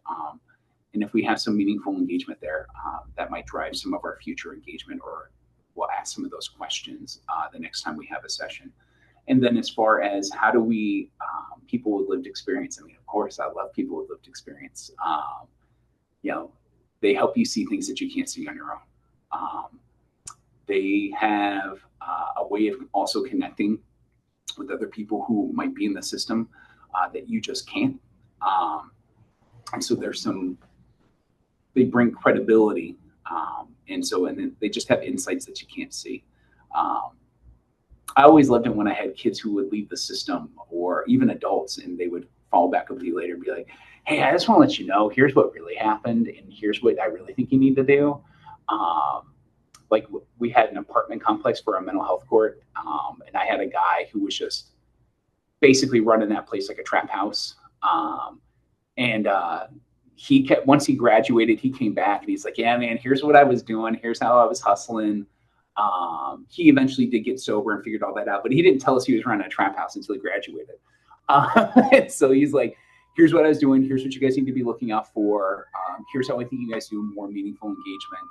And if we have some meaningful engagement there, that might drive some of our future engagement, or we'll ask some of those questions the next time we have a session. And then as far as how do we, people with lived experience, I mean, of course, I love people with lived experience. You know, they help you see things that you can't see on your own. They have a way of also connecting with other people who might be in the system that you just can't. And so there's they bring credibility. And then they just have insights that you can't see. I always loved it when I had kids who would leave the system, or even adults, and they would follow back up to you later and be like, hey, I just want to let you know, here's what really happened, and here's what I really think you need to do. Like we had an apartment complex for a mental health court, and I had a guy who was just basically running that place like a trap house. He kept, once he graduated, he came back and he's like, yeah, man, here's what I was doing. Here's how I was hustling. He eventually did get sober and figured all that out, but he didn't tell us he was running a trap house until he graduated. So he's like, here's what I was doing. Here's what you guys need to be looking out for. Here's how I think you guys do more meaningful engagement.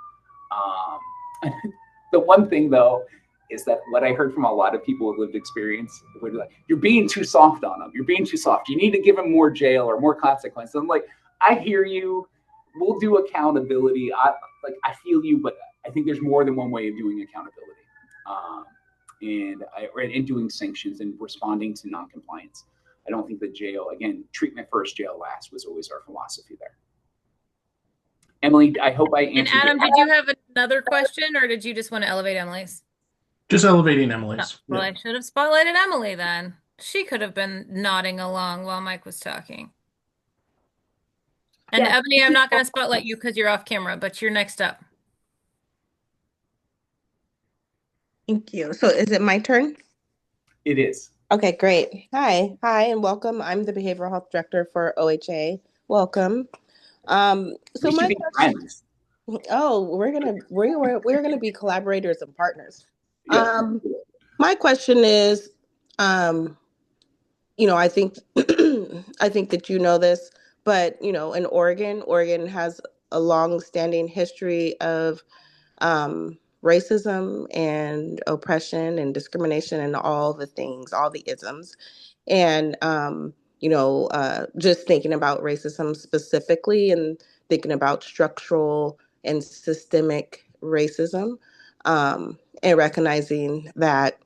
The one thing though is that what I heard from a lot of people with lived experience, were like, you're being too soft on them. You're being too soft. You need to give them more jail or more consequences. I'm like, I hear you. We'll do accountability. I feel you, but I think there's more than one way of doing accountability, and doing sanctions and responding to noncompliance. I don't think that jail, again, treatment first, jail last was always our philosophy there. Emily, I hope I answered. And Adam, did you have another question, or did you just want to elevate Emily's? Just elevating Emily's. Well, Yeah. I should have spotlighted Emily then. She could have been nodding along while Mike was talking. And Yes. Ebony, I'm not going to spotlight you because you're off camera, but you're next up. Thank you. So is it my turn? It is. Okay, great. Hi, and welcome. I'm the Behavioral Health Director for OHA. Welcome. So We should my be question, friends. we're gonna be collaborators and partners. Yeah. My question is, I think I think that you know this, but in Oregon has a long-standing history of racism and oppression and discrimination and all the things, all the isms. And, just thinking about racism specifically and thinking about structural and systemic racism, and recognizing that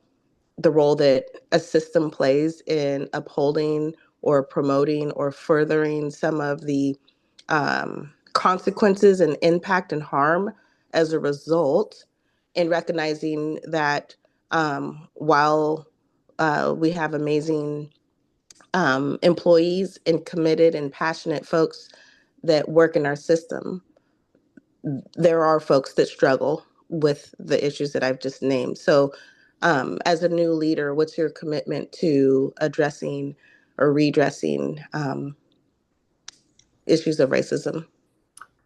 the role that a system plays in upholding or promoting or furthering some of the consequences and impact and harm as a result, and recognizing that while we have amazing employees and committed and passionate folks that work in our system, there are folks that struggle with the issues that I've just named. So as a new leader, what's your commitment to addressing or redressing issues of racism?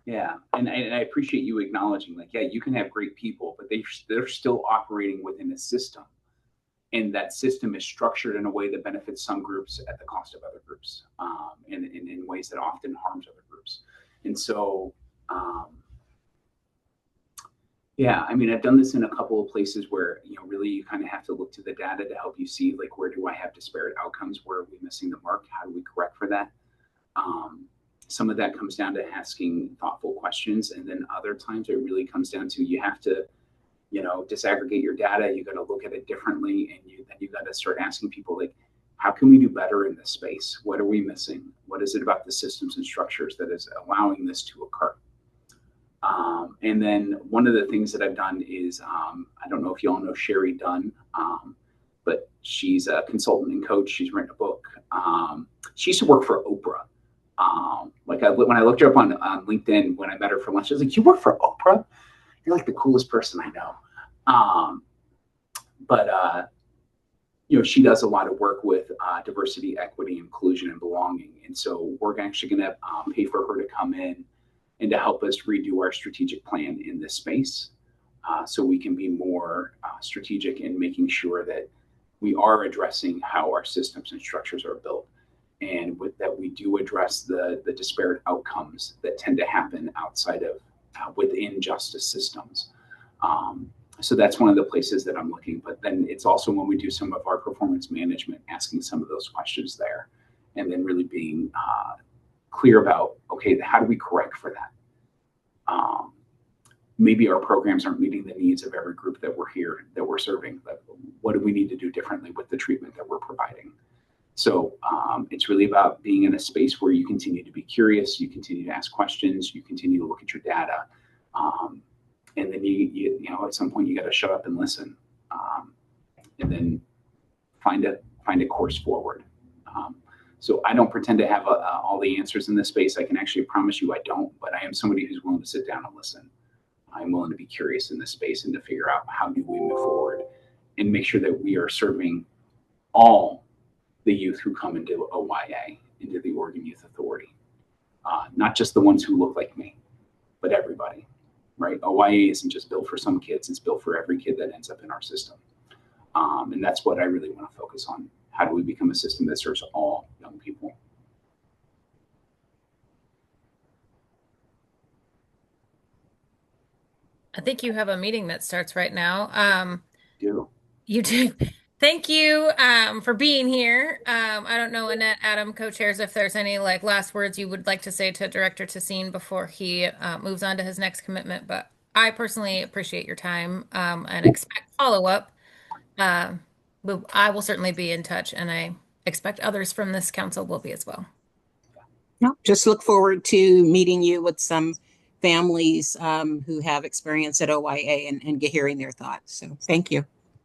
Yeah, and I appreciate you acknowledging, like, yeah, you can have great people, but they're still operating within a system, and that system is structured in a way that benefits some groups at the cost of other groups, and in ways that often harms other groups. And so, yeah, I mean, I've done this in a couple of places where, really you kind of have to look to the data to help you see, like, where do I have disparate outcomes? Where are we missing the mark? How do we correct for that? Some of that comes down to asking thoughtful questions. And then other times it really comes down to, you have to, disaggregate your data. You got to look at it differently. And then you got to start asking people, like, how can we do better in this space? What are we missing? What is it about the systems and structures that is allowing this to occur? And then one of the things that I've done is, I don't know if you all know Sherry Dunn, but she's a consultant and coach. She's written a book. She used to work for Oprah. When I looked her up on LinkedIn, when I met her for lunch, I was like, you work for Oprah? You're like the coolest person I know. She does a lot of work with diversity, equity, inclusion, and belonging. And so we're actually going to pay for her to come in and to help us redo our strategic plan in this space, so we can be more strategic in making sure that we are addressing how our systems and structures are built. And with that, we do address the disparate outcomes that tend to happen outside of within justice systems. So that's one of the places that I'm looking. But then it's also when we do some of our performance management, asking some of those questions there, and then really being clear about, okay, how do we correct for that? Maybe our programs aren't meeting the needs of every group that we're serving. But what do we need to do differently with the treatment that we're providing? So it's really about being in a space where you continue to be curious, you continue to ask questions, you continue to look at your data, and then you at some point you got to shut up and listen, and then find a course forward. So I don't pretend to have all the answers in this space. I can actually promise you I don't, but I am somebody who's willing to sit down and listen. I'm willing to be curious in this space and to figure out how do we move forward and make sure that we are serving all the youth who come into OYA, into the Oregon Youth Authority. Not just the ones who look like me, but everybody, right? OYA isn't just built for some kids, it's built for every kid that ends up in our system. And that's what I really want to focus on. How do we become a system that serves all young people? I think you have a meeting that starts right now. Do. You do. Thank you for being here. I don't know, Annette, Adam, co-chairs, if there's any like last words you would like to say to Director Tassine before he moves on to his next commitment, but I personally appreciate your time and expect follow-up. But I will certainly be in touch, and I expect others from this council will be as well. No, just look forward to meeting you with some families who have experience at OYA and hearing their thoughts. So thank you.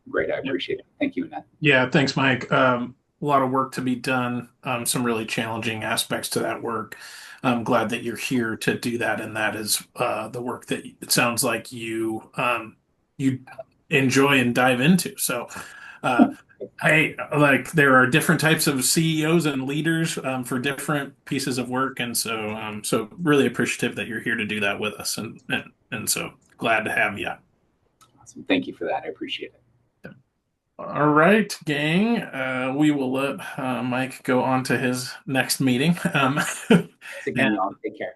Great. I appreciate it. Thank you, Annette. Yeah, thanks, Mike. A lot of work to be done, some really challenging aspects to that work. I'm glad that you're here to do that, and that is the work that it sounds like you enjoy and dive into. So, I like there are different types of CEOs and leaders for different pieces of work, and so really appreciative that you're here to do that with us, and so glad to have you. Awesome. Thank you for that. I appreciate it. All right, gang. We will let Mike go on to his next meeting. Again, y'all take care.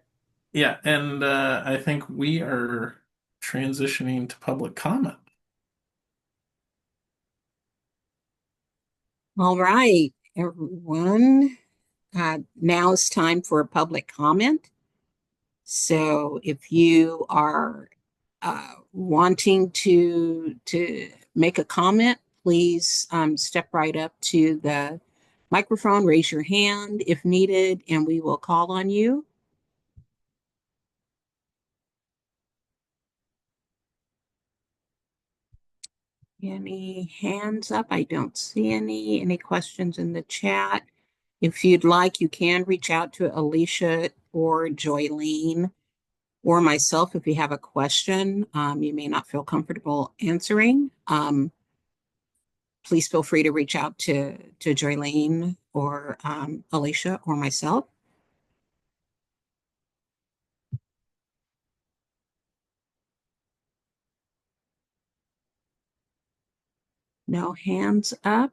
Yeah, and I think we are transitioning to public comment. All right, everyone. Now it's time for public comment. So if you are wanting to make a comment, please step right up to the microphone, raise your hand if needed, and we will call on you. Any hands up? I don't see any. Any questions in the chat? If you'd like, you can reach out to Alicia or Joylene or myself if you have a question you may not feel comfortable answering. Please feel free to reach out to Joylene or Alicia or myself. No hands up.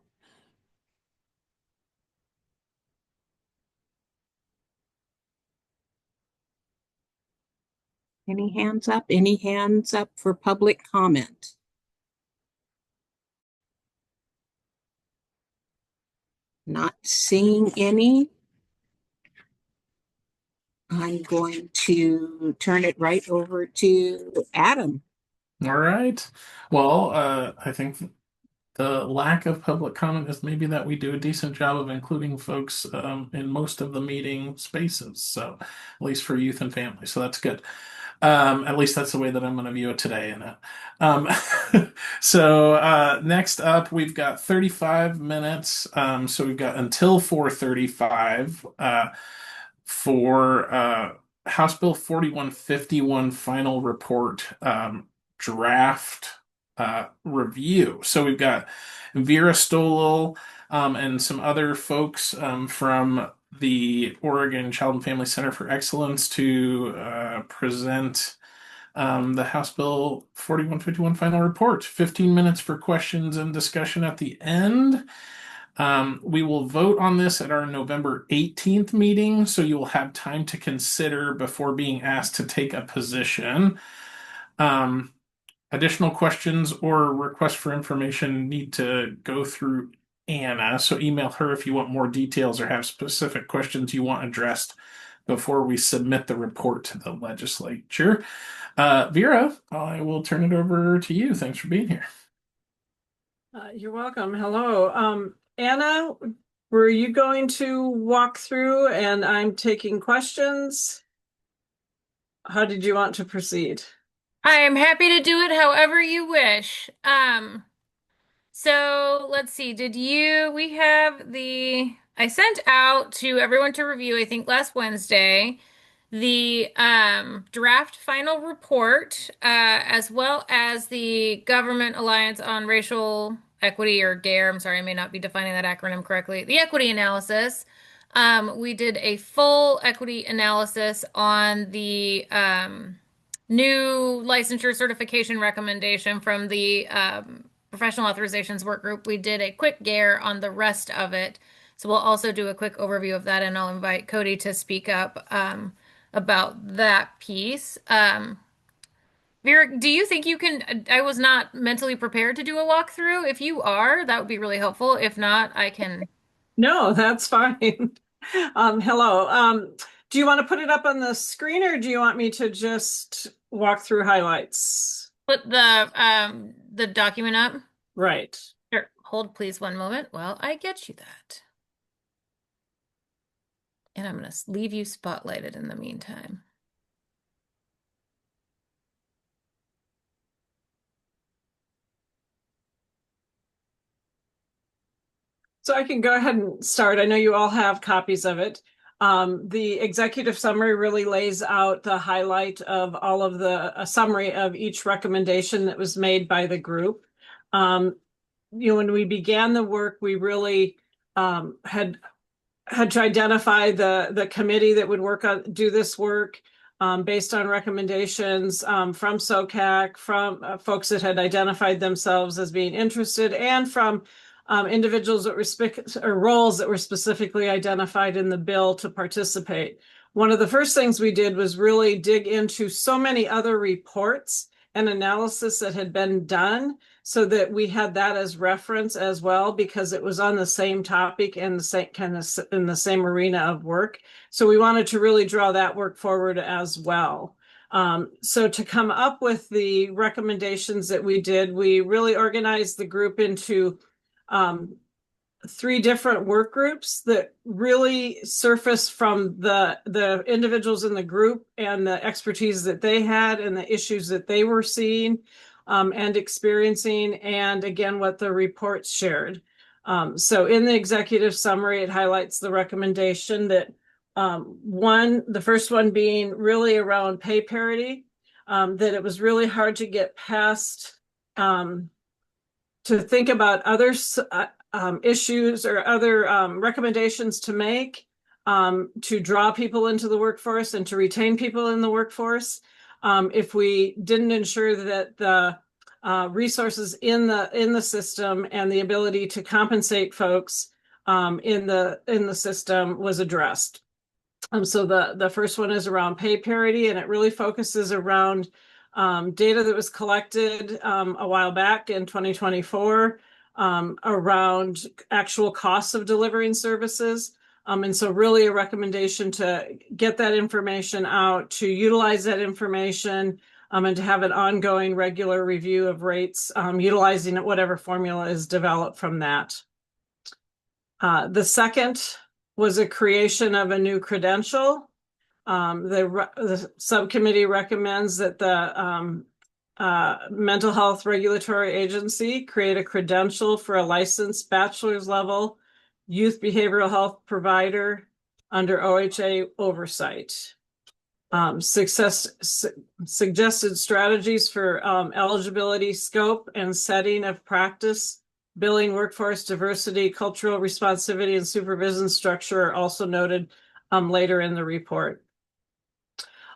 Any hands up? Any hands up for public comment? Not seeing any. I'm going to turn it right over to Adam. All right. Well, I think the lack of public comment is maybe that we do a decent job of including folks in most of the meeting spaces. So at least for youth and family. So that's good. At least that's the way that I'm going to view it today. So next up, we've got 35 minutes. So we've got until 4:35 for House Bill 4151 final report draft review. So we've got Vera Stolel and some other folks from the Oregon Child and Family Center for Excellence to present the House Bill 4151 final report. 15 minutes for questions and discussion at the end. We will vote on this at our November 18th meeting, so you will have time to consider before being asked to take a position. Additional questions or requests for information need to go through Anna, so email her if you want more details or have specific questions you want addressed before we submit the report to the legislature. Vera, I will turn it over to you. Thanks for being here. You're welcome. Hello. Anna, were you going to walk through and I'm taking questions? How did you want to proceed? I am happy to do it however you wish. So let's see, I sent out to everyone to review, I think last Wednesday, the draft final report, as well as the Government Alliance on Racial Equity, or GARE, I'm sorry, I may not be defining that acronym correctly, the equity analysis. We did a full equity analysis on the new licensure certification recommendation from the professional authorizations work group. We did a quick GARE on the rest of it. So we'll also do a quick overview of that, and I'll invite Cody to speak up about that piece. Vera, do you think you can? I was not mentally prepared to do a walkthrough. If you are, that would be really helpful. If not, I can. No, that's fine. Hello. Do you want to put it up on the screen or do you want me to just walk through highlights? Put the document up. Right. Sure. Hold please 1 moment while I get you that. And I'm going to leave you spotlighted in the meantime. So I can go ahead and start. I know you all have copies of it. The executive summary really lays out the highlight of all of a summary of each recommendation that was made by the group. When we began the work, we really had to identify the committee that would do this work based on recommendations from SOCAC, from folks that had identified themselves as being interested, and from individuals that were roles that were specifically identified in the bill to participate. One of the first things we did was really dig into so many other reports and analysis that had been done so that we had that as reference as well, because it was on the same topic and the same kind of in the same arena of work. So we wanted to really draw that work forward as well. So to come up with the recommendations that we did, we really organized the group into 3 different work groups that really surface from the individuals in the group and the expertise that they had and the issues that they were seeing and experiencing, and again, what the reports shared. So in the executive summary, it highlights the recommendation that the first one being really around pay parity, that it was really hard to get past to think about other issues or other recommendations to make to draw people into the workforce and to retain people in the workforce. If we didn't ensure that the resources in the system and the ability to compensate folks in the system was addressed. So the first one is around pay parity, and it really focuses around data that was collected a while back in 2024 around actual costs of delivering services. And so really a recommendation to get that information out, to utilize that information, and to have an ongoing regular review of rates, utilizing whatever formula is developed from that. The second was a creation of a new credential. The subcommittee recommends that the Mental Health Regulatory Agency create a credential for a licensed bachelor's level youth behavioral health provider under OHA oversight. Suggested strategies for eligibility, scope, and setting of practice, billing, workforce diversity, cultural responsivity, and supervision structure are also noted later in the report.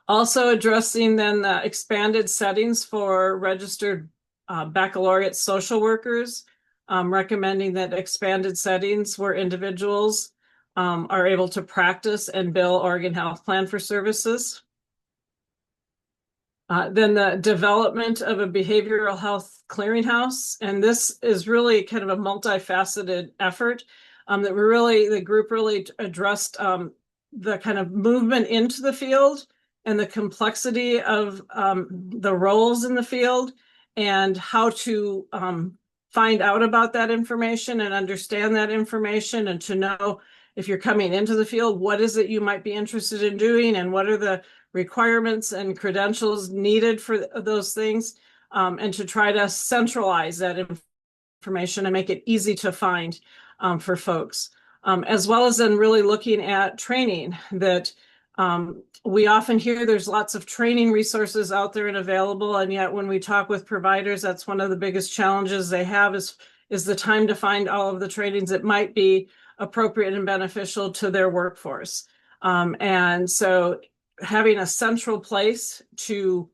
Also addressing then the expanded settings for registered baccalaureate social workers, recommending that expanded settings where individuals are able to practice and bill Oregon Health Plan for services. Then the development of a behavioral health clearinghouse. And this is really kind of a multifaceted effort that the group really addressed the kind of movement into the field and the complexity of the roles in the field and how to find out about that information and understand that information, and to know if you're coming into the field, what is it you might be interested in doing and what are the requirements and credentials needed for those things, and to try to centralize that information and make it easy to find for folks. As well as then really looking at training that we often hear there's lots of training resources out there and available, and yet when we talk with providers, that's one of the biggest challenges they have is the time to find all of the trainings that might be appropriate and beneficial to their workforce. And so having a central place to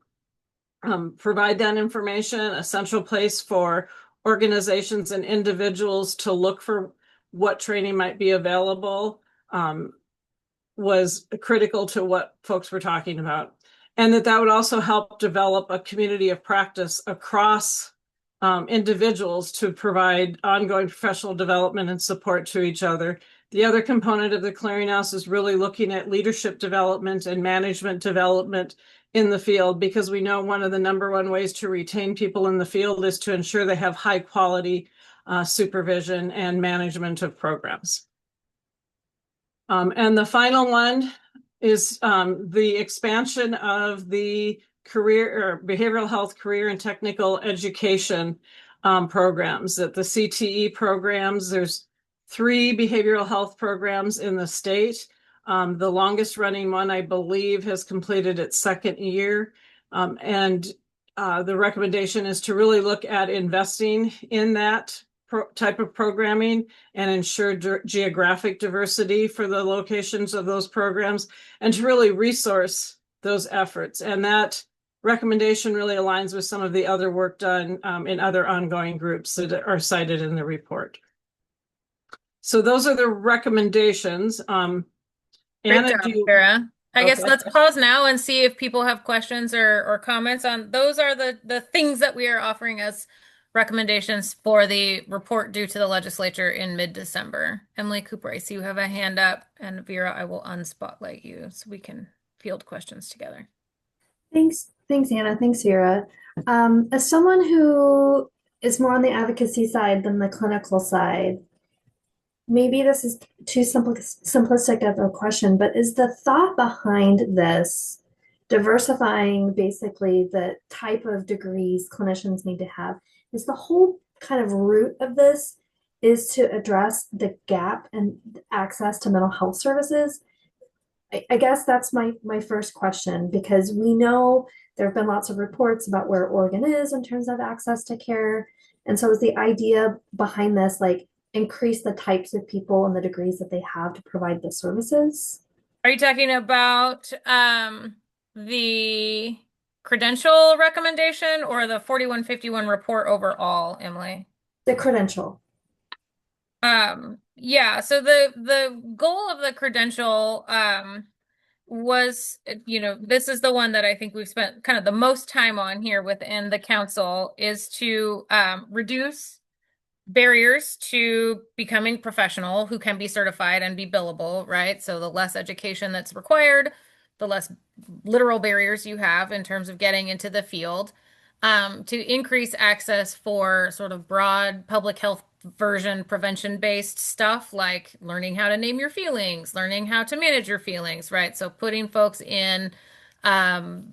provide that information, a central place for organizations and individuals to look for what training might be available was critical to what folks were talking about. and that would also help develop a community of practice across individuals to provide ongoing professional development and support to each other. The other component of the clearinghouse is really looking at leadership development and management development in the field, because we know one of the number one ways to retain people in the field is to ensure they have high quality supervision and management of programs. And the final one is the expansion of the career or behavioral health career and technical education programs. At the CTE programs, there's 3 behavioral health programs in the state. The longest running one, I believe, has completed its 2nd year. And the recommendation is to really look at investing in that type of programming and ensure geographic diversity for the locations of those programs, and to really resource those efforts. And that recommendation really aligns with some of the other work done in other ongoing groups that are cited in the report. So those are the recommendations. Great Anna, job, Sarah. I guess Okay. let's pause now and see if people have questions or comments on those are the things that we are offering as recommendations for the report due to the legislature in mid-December. Emily Cooper, I see you have a hand up, and Vera, I will unspotlight you so we can field questions together. Thanks, Anna. Thanks, Vera. As someone who is more on the advocacy side than the clinical side, maybe this is too simplistic of a question, but is the thought behind this diversifying basically the type of degrees clinicians need to have? Is the whole kind of root of this is to address the gap in access to mental health services? I guess that's my first question, because we know there have been lots of reports about where Oregon is in terms of access to care. And so is the idea behind this like increase the types of people and the degrees that they have to provide the services? Are you talking about the credential recommendation or the 4151 report overall, Emily? The credential. Yeah, so the goal of the credential was, this is the one that I think we've spent kind of the most time on here within the council, is to reduce barriers to becoming professional who can be certified and be billable, right? So the less education that's required, the less literal barriers you have in terms of getting into the field, to increase access for sort of broad public health version prevention-based stuff like learning how to name your feelings, learning how to manage your feelings, right? So putting folks in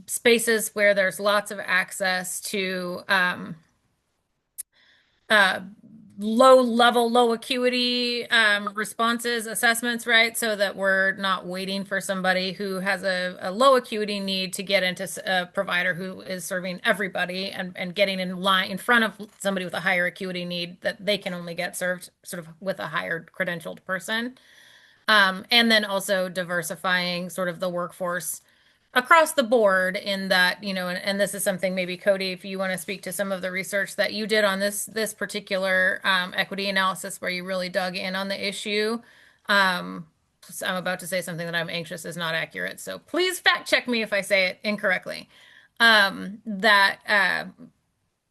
spaces where there's lots of access to low level, low acuity responses, assessments, right? So that we're not waiting for somebody who has a low acuity need to get into a provider who is serving everybody and getting in line in front of somebody with a higher acuity need that they can only get served sort of with a higher credentialed person. And then also diversifying sort of the workforce across the board in that, and this is something maybe Cody, if you want to speak to some of the research that you did on this particular equity analysis where you really dug in on the issue. I'm about to say something that I'm anxious is not accurate, so please fact check me if I say it incorrectly.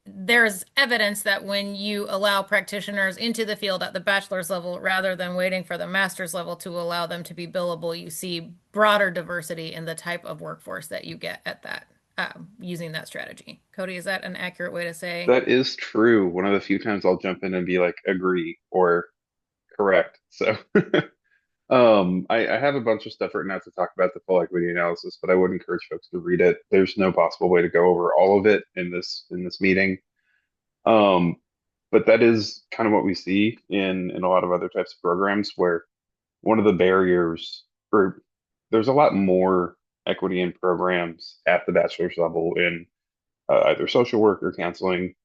There's evidence that when you allow practitioners into the field at the bachelor's level, rather than waiting for the master's level to allow them to be billable, you see broader diversity in the type of workforce that you get at that, using that strategy. Cody, is that an accurate way to say? That is true. One of the few times I'll jump in and be like, agree or correct. So I have a bunch of stuff written out to talk about the full equity analysis, but I would encourage folks to read it. There's no possible way to go over all of it in this meeting. But that is kind of what we see in a lot of other types of programs, where one of the barriers, or there's a lot more equity in programs at the bachelor's level in either social work or counseling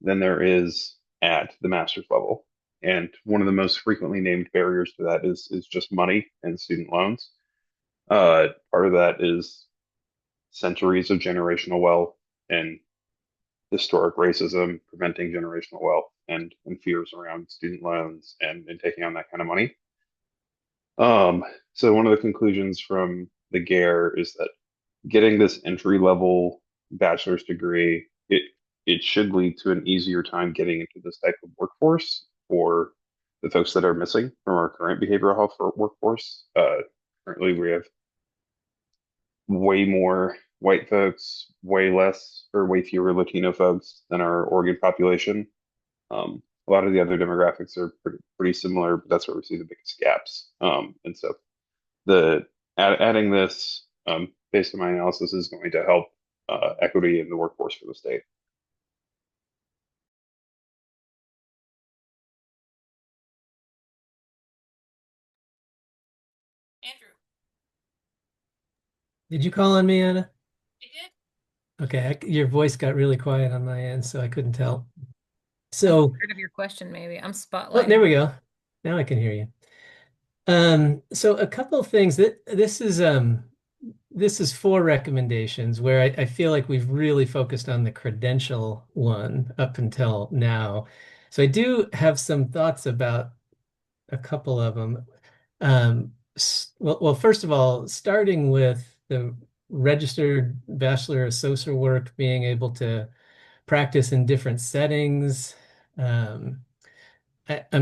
than there is at the master's level. And one of the most frequently named barriers to that is just money and student loans. Part of that is centuries of generational wealth and historic racism preventing generational wealth and fears around student loans and taking on that kind of money. So one of the conclusions from the GARE is that getting this entry level bachelor's degree, it should lead to an easier time getting into this type of workforce for the folks that are missing from our current behavioral health workforce. Currently, we have way more white folks, way less or way fewer Latino folks than our Oregon population. A lot of the other demographics are pretty similar, but that's where we see the biggest gaps. And so adding this, based on my analysis, is going to help equity in the workforce for the state. Andrew. Did you call on me, Anna? I did. Okay, your voice got really quiet on my end, so I couldn't tell. So, Part of your question, maybe. I'm oh, spotlighting. there we go. Now I can hear you. So a couple of things that this is 4 recommendations where I feel like we've really focused on the credential one up until now. So I do have some thoughts about a couple of them. Well, first of all, starting with the registered bachelor of social work being able to practice in different settings. I'm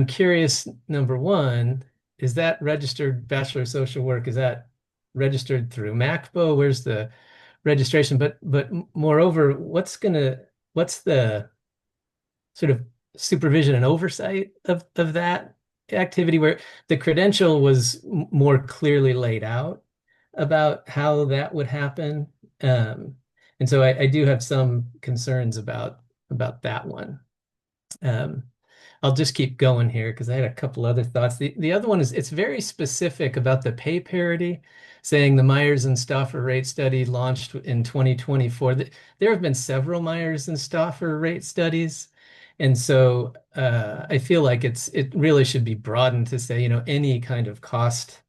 curious, number one, is that registered bachelor of social work? Is that registered through MACBO? Where's the registration? But moreover, what's the sort of supervision and oversight of that activity where the credential was more clearly laid out about how that would happen? And so I do have some concerns about that one. I'll just keep going here because I had a couple other thoughts. The other one is it's very specific about the pay parity, saying the Myers and Stauffer rate study launched in 2024. There have been several Myers and Stauffer rate studies. And so I feel like it really should be broadened to say, any kind of cost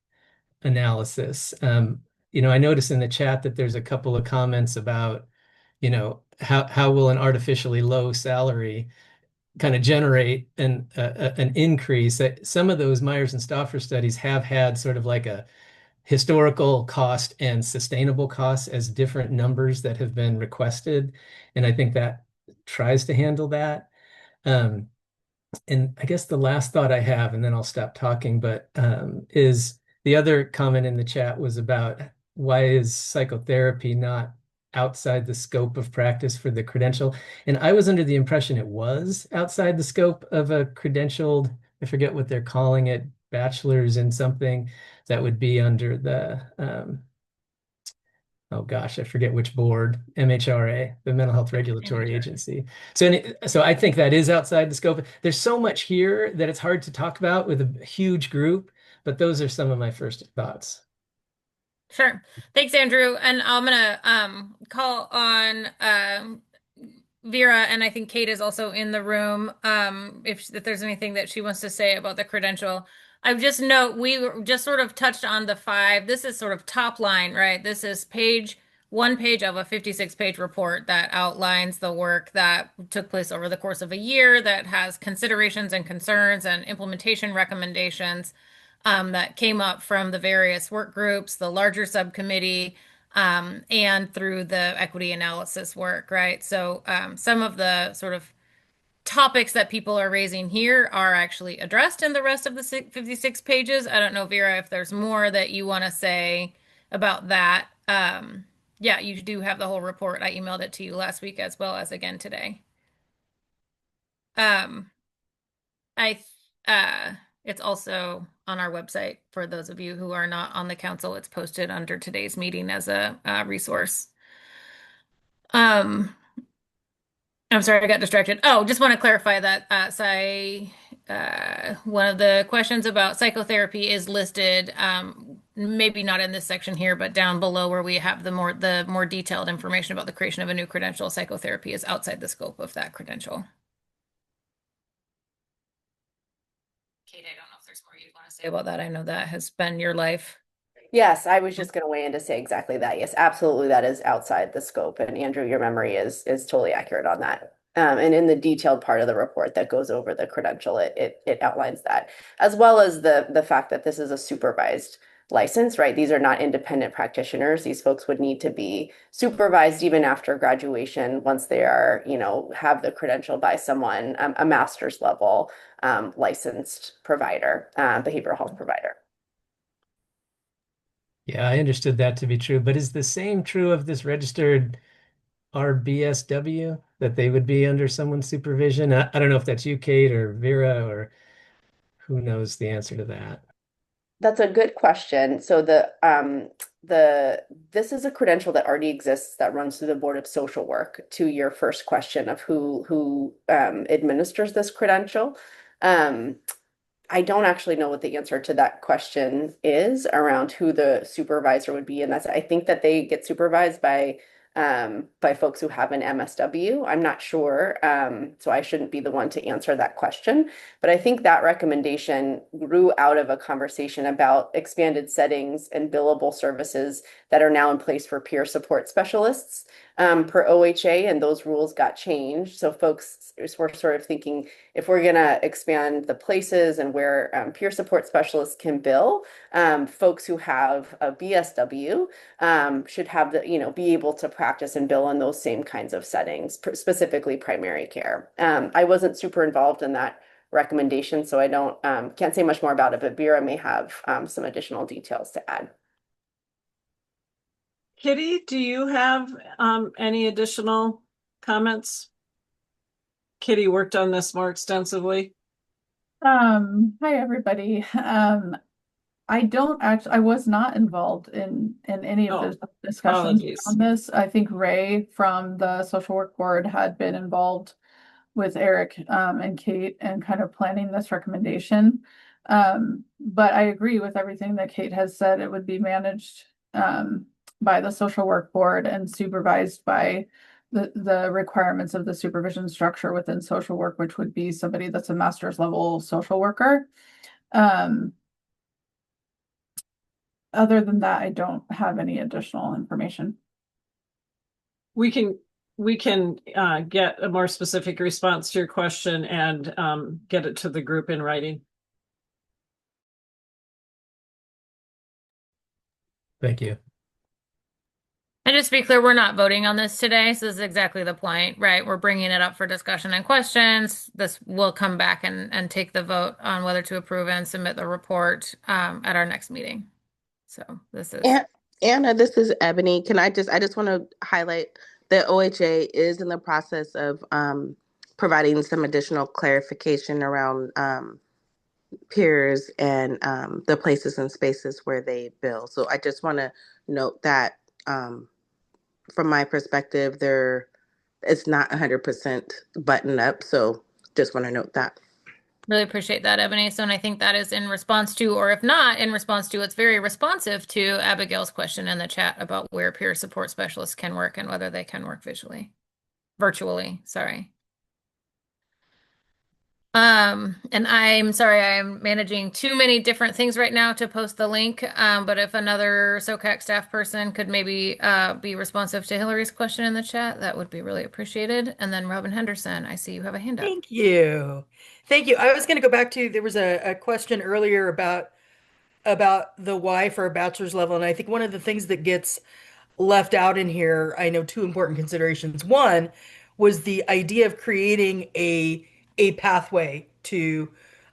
analysis. I noticed in the chat that there's a couple of comments about, how will an artificially low salary kind of generate an increase. Some of those Myers and Stauffer studies have had sort of like a historical cost and sustainable costs as different numbers that have been requested. And I think that tries to handle that. And I guess the last thought I have, and then I'll stop talking, but is the other comment in the chat was about why is psychotherapy not outside the scope of practice for the credential? And I was under the impression it was outside the scope of a credentialed, I forget what they're calling it, bachelor's in something that would be under the, oh gosh, I forget which board, MHRA, the Mental Health Regulatory Agency. So I think that is outside the scope. There's so much here that it's hard to talk about with a huge group, but those are some of my first thoughts. Sure. Thanks, Andrew. And I'm gonna call on Vera, and I think Kate is also in the room. If there's anything that she wants to say about the credential. I just note we just sort of touched on the 5. This is sort of top line, right? This is one page of a 56-page report that outlines the work that took place over the course of a year, that has considerations and concerns and implementation recommendations that came up from the various work groups, the larger subcommittee, and through the equity analysis work, right? So some of the sort of topics that people are raising here are actually addressed in the rest of the 56 pages. I don't know, Vera, if there's more that you want to say about that. Yeah, you do have the whole report. I emailed it to you last week as well as again today. It's also on our website for those of you who are not on the council. It's posted under today's meeting as a resource. I'm sorry, I got distracted. Oh, just want to clarify that one of the questions about psychotherapy is listed, maybe not in this section here, but down below where we have the more detailed information about the creation of a new credential. Psychotherapy is outside the scope of that credential. Kate, I don't know if there's more you want to say about that. I know that has been your life. Yes, I was just going to weigh in to say exactly that. Yes, absolutely, that is outside the scope. And Andrew, your memory is totally accurate on that. And in the detailed part of the report that goes over the credential, it outlines that, as well as the fact that this is a supervised licensed, right? These are not independent practitioners. These folks would need to be supervised even after graduation once they are, have the credential by someone, a master's level licensed provider, behavioral health provider. Yeah, I understood that to be true, but is the same true of this registered RBSW, that they would be under someone's supervision? I don't know if that's you, Kate, or Vera, or who knows the answer to that. That's a good question. So this is a credential that already exists that runs through the Board of Social Work. To your first question of who administers this credential, I don't actually know what the answer to that question is around who the supervisor would be, and I think that they get supervised by folks who have an MSW. I'm not sure, so I shouldn't be the one to answer that question. But I think that recommendation grew out of a conversation about expanded settings and billable services that are now in place for peer support specialists per OHA, and those rules got changed. So folks were sort of thinking, if we're going to expand the places and where peer support specialists can bill, folks who have a BSW should have be able to practice and bill in those same kinds of settings, specifically primary care. I wasn't super involved in that recommendation, so I can't say much more about it, but Vera may have some additional details to add. Kitty, do you have any additional comments? Kitty worked on this more extensively. Hi everybody. I was not involved in any of the discussions on this. I think Ray from the social work board had been involved with Eric and Kate and kind of planning this recommendation. But I agree with everything that Kate has said. It would be managed by the social work board and supervised by the requirements of the supervision structure within social work, which would be somebody that's a master's level social worker. Other than that, I don't have any additional information. We can get a more specific response to your question and get it to the group in writing. Thank you. And just to be clear, we're not voting on this today. So this is exactly the point, right? We're bringing it up for discussion and questions. This will come back and take the vote on whether to approve and submit the report at our next meeting. So this is Anna, this is Ebony. I just want to highlight that OHA is in the process of providing some additional clarification around peers and the places and spaces where they bill. So I just want to note that from my perspective, it's not 100% buttoned up. So just want to note that. Really appreciate that, Ebony. So, and I think that is in response to, or if not in response to, it's very responsive to Abigail's question in the chat about where peer support specialists can work and whether they can work virtually, sorry. And I'm sorry, I'm managing too many different things right now to post the link. But if another SOCAC staff person could maybe be responsive to Hillary's question in the chat, that would be really appreciated. And then Robin Henderson, I see you have a hand up. Thank you. Thank you. I was going to go back to, there was a question earlier about the why for a bachelor's level. And I think one of the things that gets left out in here, I know two important considerations. One was the idea of creating a pathway to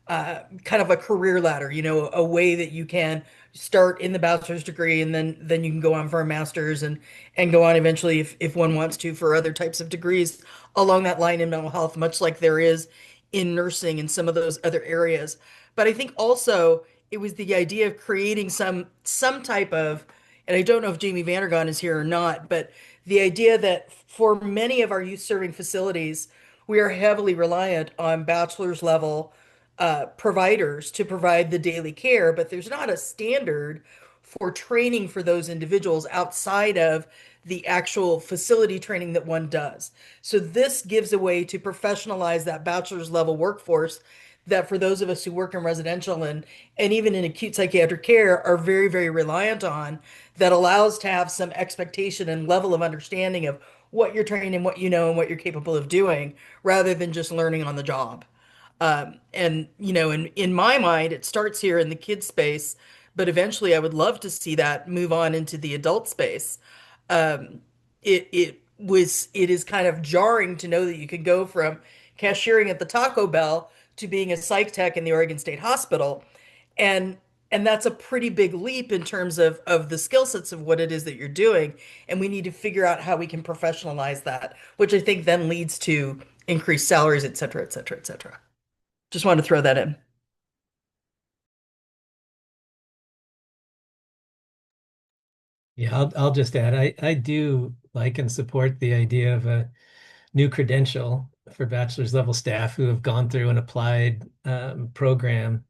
kind of a career ladder, a way that you can start in the bachelor's degree and then you can go on for a master's and go on eventually if one wants to for other types of degrees along that line in mental health, much like there is in nursing and some of those other areas. But I think also it was the idea of creating some type of, and I don't know if Jamie Vandergaan is here or not, but the idea that for many of our youth serving facilities, we are heavily reliant on bachelor's level providers to provide the daily care, but there's not a standard for training for those individuals outside of the actual facility training that one does. So this gives a way to professionalize that bachelor's level workforce that for those of us who work in residential and even in acute psychiatric care are very, very reliant on, that allows to have some expectation and level of understanding of what you're trained in, what you know, and what you're capable of doing, rather than just learning on the job. And in my mind, it starts here in the kids space, but eventually I would love to see that move on into the adult space. It is kind of jarring to know that you can go from cashiering at the Taco Bell to being a psych tech in the Oregon State Hospital. And that's a pretty big leap in terms of the skill sets of what it is that you're doing. And we need to figure out how we can professionalize that, which I think then leads to increased salaries, et cetera, et cetera, et cetera. Just wanted to throw that in. Yeah, I'll just add, I do like and support the idea of a new credential for bachelor's level staff who have gone through an applied program,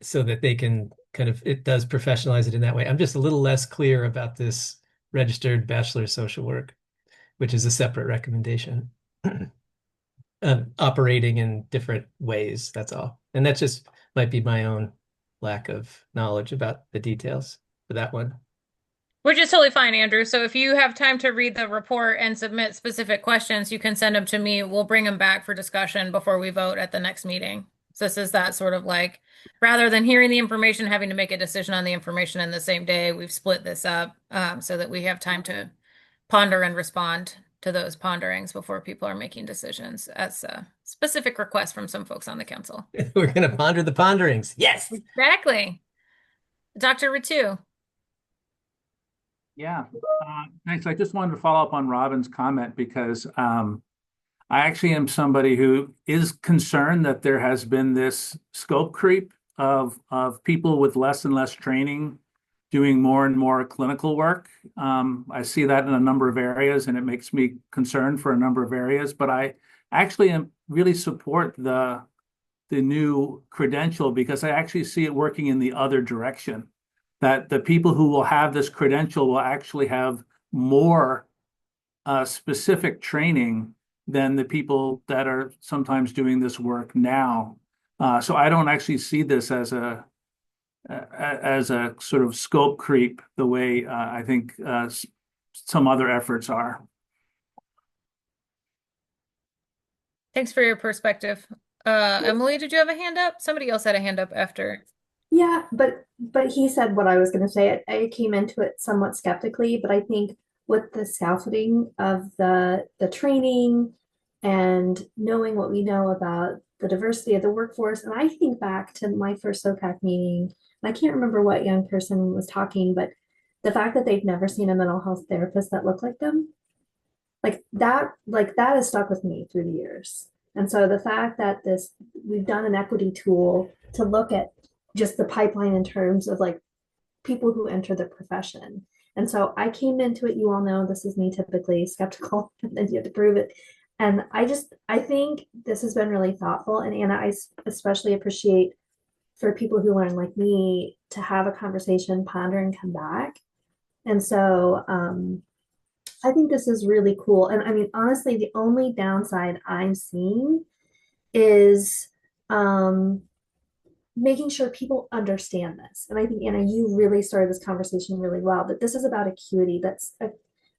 so that they can it does professionalize it in that way. I'm just a little less clear about this registered bachelor of social work, which is a separate recommendation, operating in different ways. That's all. And that just might be my own lack of knowledge about the details for that one. Which is totally fine, Andrew. So if you have time to read the report and submit specific questions, you can send them to me. We'll bring them back for discussion before we vote at the next meeting. So this is that sort of like, rather than hearing the information, having to make a decision on the information in the same day, we've split this up so that we have time to ponder and respond to those ponderings before people are making decisions, as a specific request from some folks on the council. We're going to ponder the ponderings. Yes. Exactly. Dr. Ritu. Yeah, thanks. I just wanted to follow up on Robin's comment because I actually am somebody who is concerned that there has been this scope creep of people with less and less training doing more and more clinical work. I see that in a number of areas, and it makes me concerned for a number of areas. But I actually really support the new credential because I actually see it working in the other direction. That the people who will have this credential will actually have more specific training than the people that are sometimes doing this work now. So I don't actually see this as a sort of scope creep the way I think some other efforts are. Thanks for your perspective. Emily, did you have a hand up? Somebody else had a hand up after. Yeah, but he said what I was going to say. I came into it somewhat skeptically, but I think with the scaffolding of the training and knowing what we know about the diversity of the workforce, and I think back to my first SOCAC meeting, and I can't remember what young person was talking, but the fact that they've never seen a mental health therapist that looked like them, like that has stuck with me through the years. And so the fact that we've done an equity tool to look at just the pipeline in terms of like people who enter the profession. And so I came into it, you all know this is me typically skeptical, and then you have to prove it. And I think this has been really thoughtful. And Anna, I especially appreciate for people who learn like me to have a conversation, ponder, and come back. And so I think this is really cool. And I mean, honestly, the only downside I'm seeing is making sure people understand this. And I think, Anna, you really started this conversation really well, that this is about acuity. That's a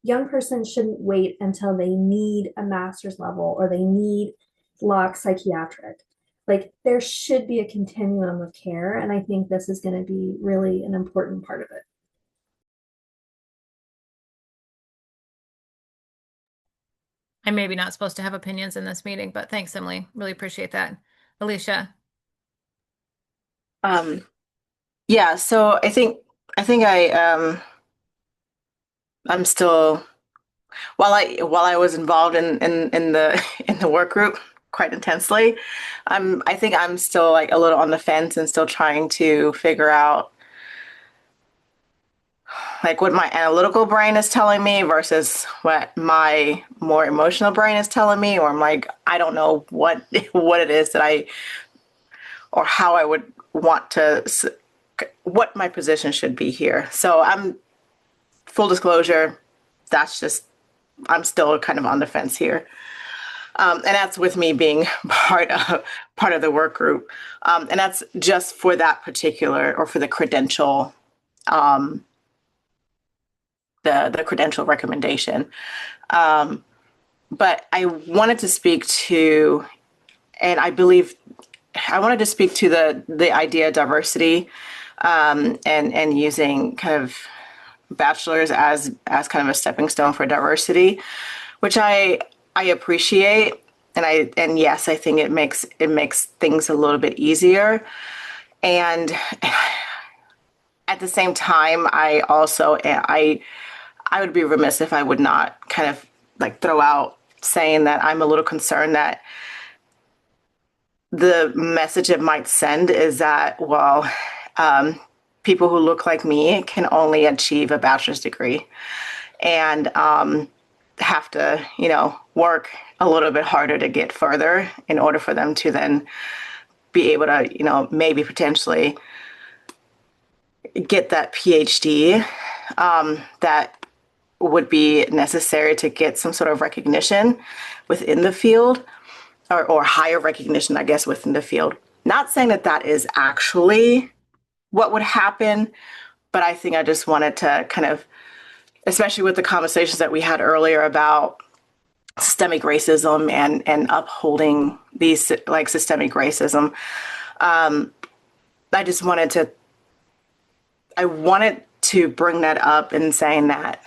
young person shouldn't wait until they need a master's level or they need lock psychiatric. Like there should be a continuum of care. And I think this is going to be really an important part of it. I'm maybe not supposed to have opinions in this meeting, but thanks, Emily. Really appreciate that. Alicia. Yeah, so I think I'm still, while I was involved in the work group quite intensely, I think I'm still like a little on the fence and still trying to figure out like what my analytical brain is telling me versus what my more emotional brain is telling me, or I'm like, I don't know what it is that or how I would want to, what my position should be here. So I'm, full disclosure, I'm still kind of on the fence here. And that's with me being part of the work group. And that's just for that particular, or for the credential, the credential recommendation. But I wanted to speak to, and I believe I wanted to speak to the idea of diversity, and using kind of bachelor's as kind of a stepping stone for diversity, which I appreciate. And yes, I think it makes things a little bit easier. And at the same time, I would be remiss if I would not kind of like throw out saying that I'm a little concerned that the message it might send is that, well, people who look like me can only achieve a bachelor's degree and have to, work a little bit harder to get further in order for them to then be able to, maybe potentially get that PhD that would be necessary to get some sort of recognition within the field, or higher recognition, I guess, within the field. Not saying that that is actually what would happen, but I think I just wanted to kind of, especially with the conversations that we had earlier about systemic racism and upholding these like systemic racism, I wanted to bring that up and saying that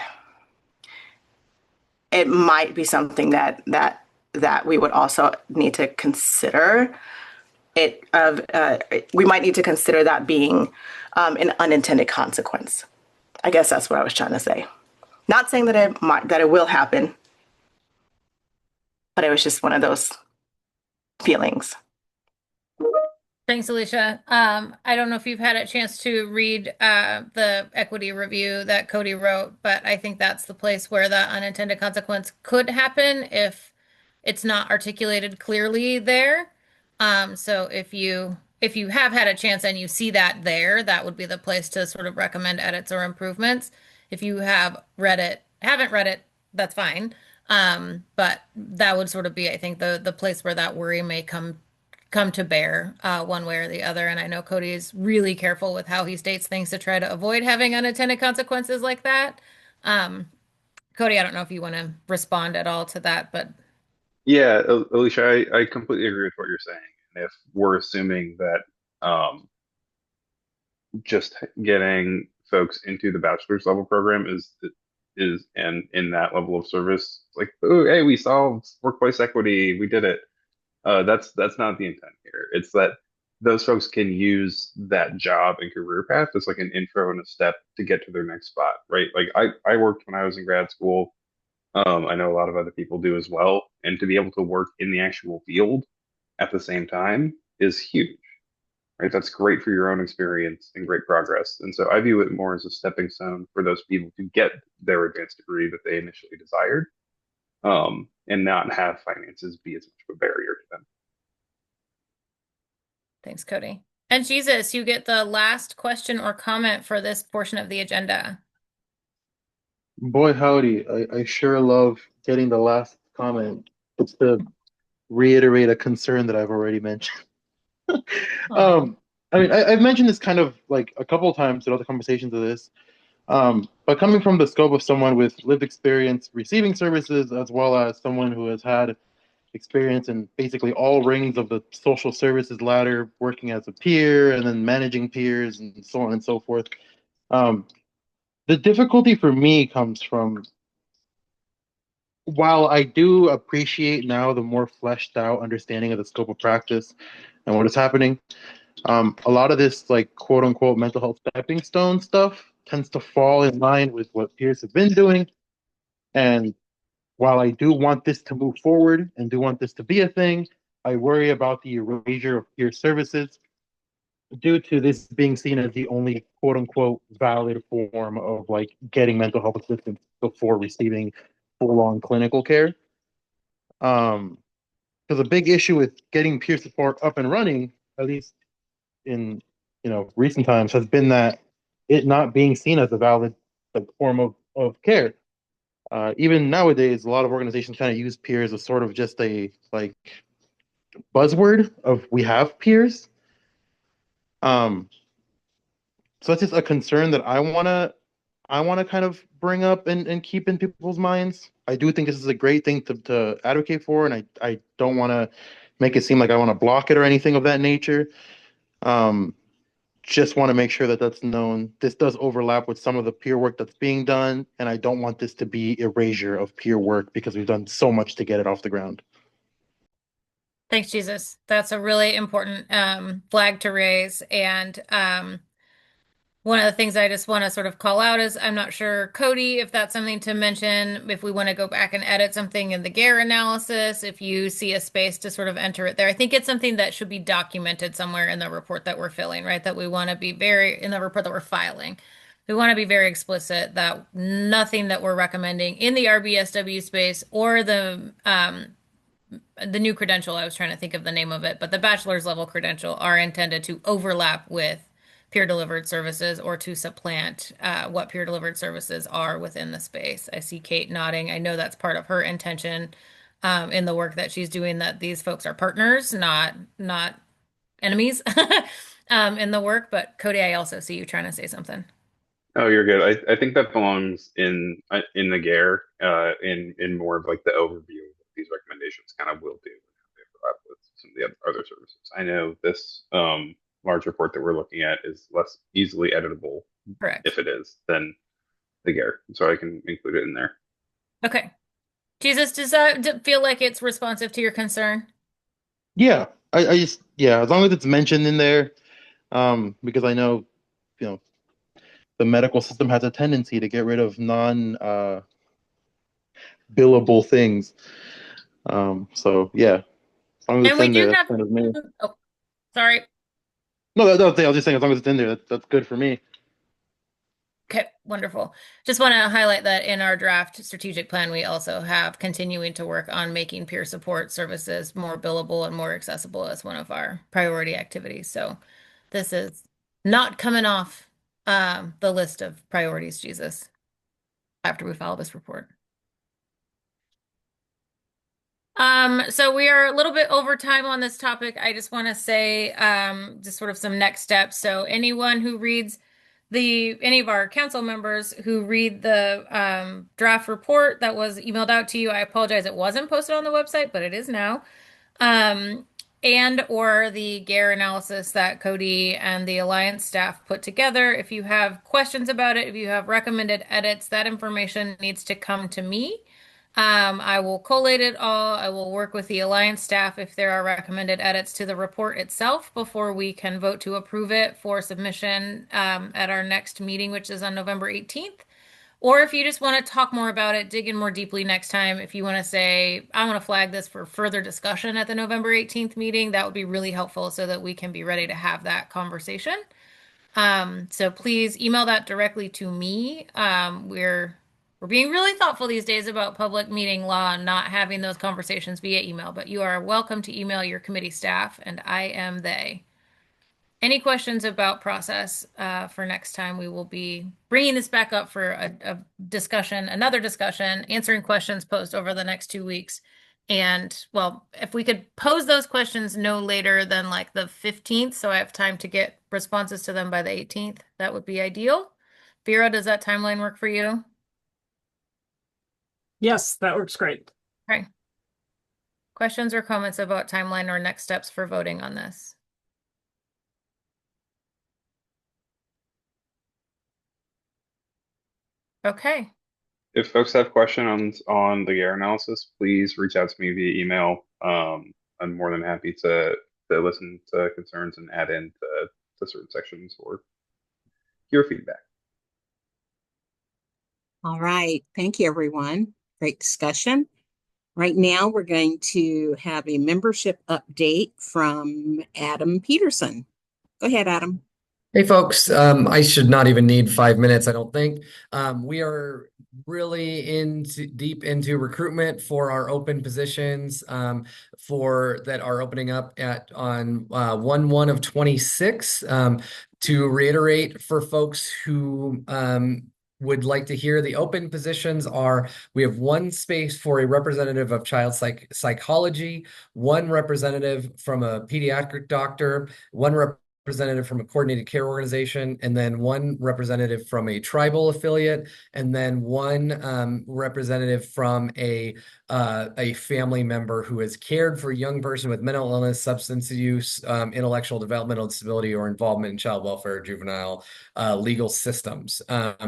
it might be something that we would also need to consider. We might need to consider that being an unintended consequence. I guess that's what I was trying to say. Not saying that it will happen, but it was just one of those feelings. Thanks, Alicia. I don't know if you've had a chance to read the equity review that Cody wrote, but I think that's the place where the unintended consequence could happen if it's not articulated clearly there. So if you have had a chance and you see that there, that would be the place to sort of recommend edits or improvements. If you haven't read it, that's fine. But that would sort of be, I think, the place where that worry may come to bear one way or the other. And I know Cody is really careful with how he states things to try to avoid having unintended consequences like that. Cody, I don't know if you want to respond at all to that, but Yeah, Alicia, I completely agree with what you're saying. And if we're assuming that just getting folks into the bachelor's level program is and in that level of service, like, oh, hey, we solved workplace equity, we did it. That's not the intent here. It's that those folks can use that job and career path as like an intro and a step to get to their next spot, right? Like I worked when I was in grad school. I know a lot of other people do as well. And to be able to work in the actual field at the same time is huge, right? That's great for your own experience and great progress. And so I view it more as a stepping stone for those people to get their advanced degree that they initially desired, and not have finances be as much of a barrier to them. thanks, Cody. And Jesus, you get the last question or comment for this portion of the agenda. Boy, howdy. I sure love getting the last comment just to reiterate a concern that I've already mentioned. I mean, I've mentioned this kind of like a couple of times in other conversations of this, but coming from the scope of someone with lived experience receiving services, as well as someone who has had experience in basically all rings of the social services ladder, working as a peer and then managing peers and so on and so forth. The difficulty for me comes from, while I do appreciate now the more fleshed out understanding of the scope of practice and what is happening, a lot of this like quote unquote mental health stepping stone stuff tends to fall in line with what peers have been doing. And while I do want this to move forward and do want this to be a thing, I worry about the erasure of peer services due to this being seen as the only quote unquote valid form of like getting mental health assistance before receiving full-on clinical care. Because a big issue with getting peer support up and running, at least in recent times, has been that it not being seen as a valid like, form of care. Even nowadays, a lot of organizations kind of use peers as sort of just a like buzzword of we have peers. So that's just a concern that I wanna kind of bring up and keep in people's minds. I do think this is a great thing to advocate for, and I don't want to make it seem like I want to block it or anything of that nature. Just want to make sure that that's known. This does overlap with some of the peer work that's being done, and I don't want this to be erasure of peer work because we've done so much to get it off the ground. Thanks, Jesus. That's a really important flag to raise. And one of the things I just want to sort of call out is I'm not sure, Cody, if that's something to mention, if we want to go back and edit something in the GARE analysis, if you see a space to sort of enter it there. I think it's something that should be documented somewhere in the report that we're filling, right? That we want to be in the report that we're filing. We want to be very explicit that nothing that we're recommending in the RBSW space or the new credential, I was trying to think of the name of it, but the bachelor's level credential are intended to overlap with peer-delivered services or to supplant what peer-delivered services are within the space. I see Kate nodding. I know that's part of her intention in the work that she's doing, that these folks are partners, not enemies in the work. But Cody, I also see you trying to say something. Oh, you're good. I think that belongs in the GARE, in more of like the overview of what these recommendations kind of will do and how they overlap with some of the other services. I know this large report that we're looking at is less easily editable, correct, if it is, than the GARE, so I can include it in there. Okay. Jesus, does that feel like it's responsive to your concern? Yeah, I just, yeah, as long as it's mentioned in there, because I know, the medical system has a tendency to get rid of billable things. So yeah, as long as it's in there, that's kind of me. Oh, sorry. No, I was just saying, as long as it's in there, that's good for me. Okay, wonderful. Just want to highlight that in our draft strategic plan, we also have continuing to work on making peer support services more billable and more accessible as one of our priority activities. So this is not coming off the list of priorities, Jesus, after we file this report. So we are a little bit over time on this topic. I just want to say just sort of some next steps. So anyone who reads any of our council members who read the draft report that was emailed out to you, I apologize, it wasn't posted on the website, but it is now. And or the GARE analysis that Cody and the Alliance staff put together. If you have questions about it, if you have recommended edits, that information needs to come to me. I will collate it all. I will work with the Alliance staff if there are recommended edits to the report itself before we can vote to approve it for submission at our next meeting, which is on November 18th. Or if you just want to talk more about it, dig in more deeply next time. If you want to say, I want to flag this for further discussion at the November 18th meeting, that would be really helpful so that we can be ready to have that conversation. So please email that directly to me. We're being really thoughtful these days about public meeting law and not having those conversations via email, but you are welcome to email your committee staff, and I am they. Any questions about process for next time? We will be bringing this back up for a discussion, another discussion, answering questions posed over the next 2 weeks. And well, if we could pose those questions no later than like the 15th, so I have time to get responses to them by the 18th, that would be ideal. Vera, does that timeline work for you? Yes, that works great. Okay. Questions or comments about timeline or next steps for voting on this? Okay. If folks have questions on the GARE analysis, please reach out to me via email. I'm more than happy to listen to concerns and add in to certain sections or hear feedback. All right. Thank you, everyone. Great discussion. Right now, we're going to have a membership update from Adam Peterson. Go ahead, Adam. Hey, folks. I should not even need 5 minutes, I don't think. We are really deep into recruitment for our open positions that are opening up on 1/1 of 26. To reiterate for folks who would like to hear, the open positions we have one space for a representative of child psychology, one representative from a pediatric doctor, one representative from a coordinated care organization, and then one representative from a tribal affiliate, and then one representative from a family member who has cared for a young person with mental illness, substance use, intellectual developmental disability, or involvement in child welfare or juvenile legal systems. There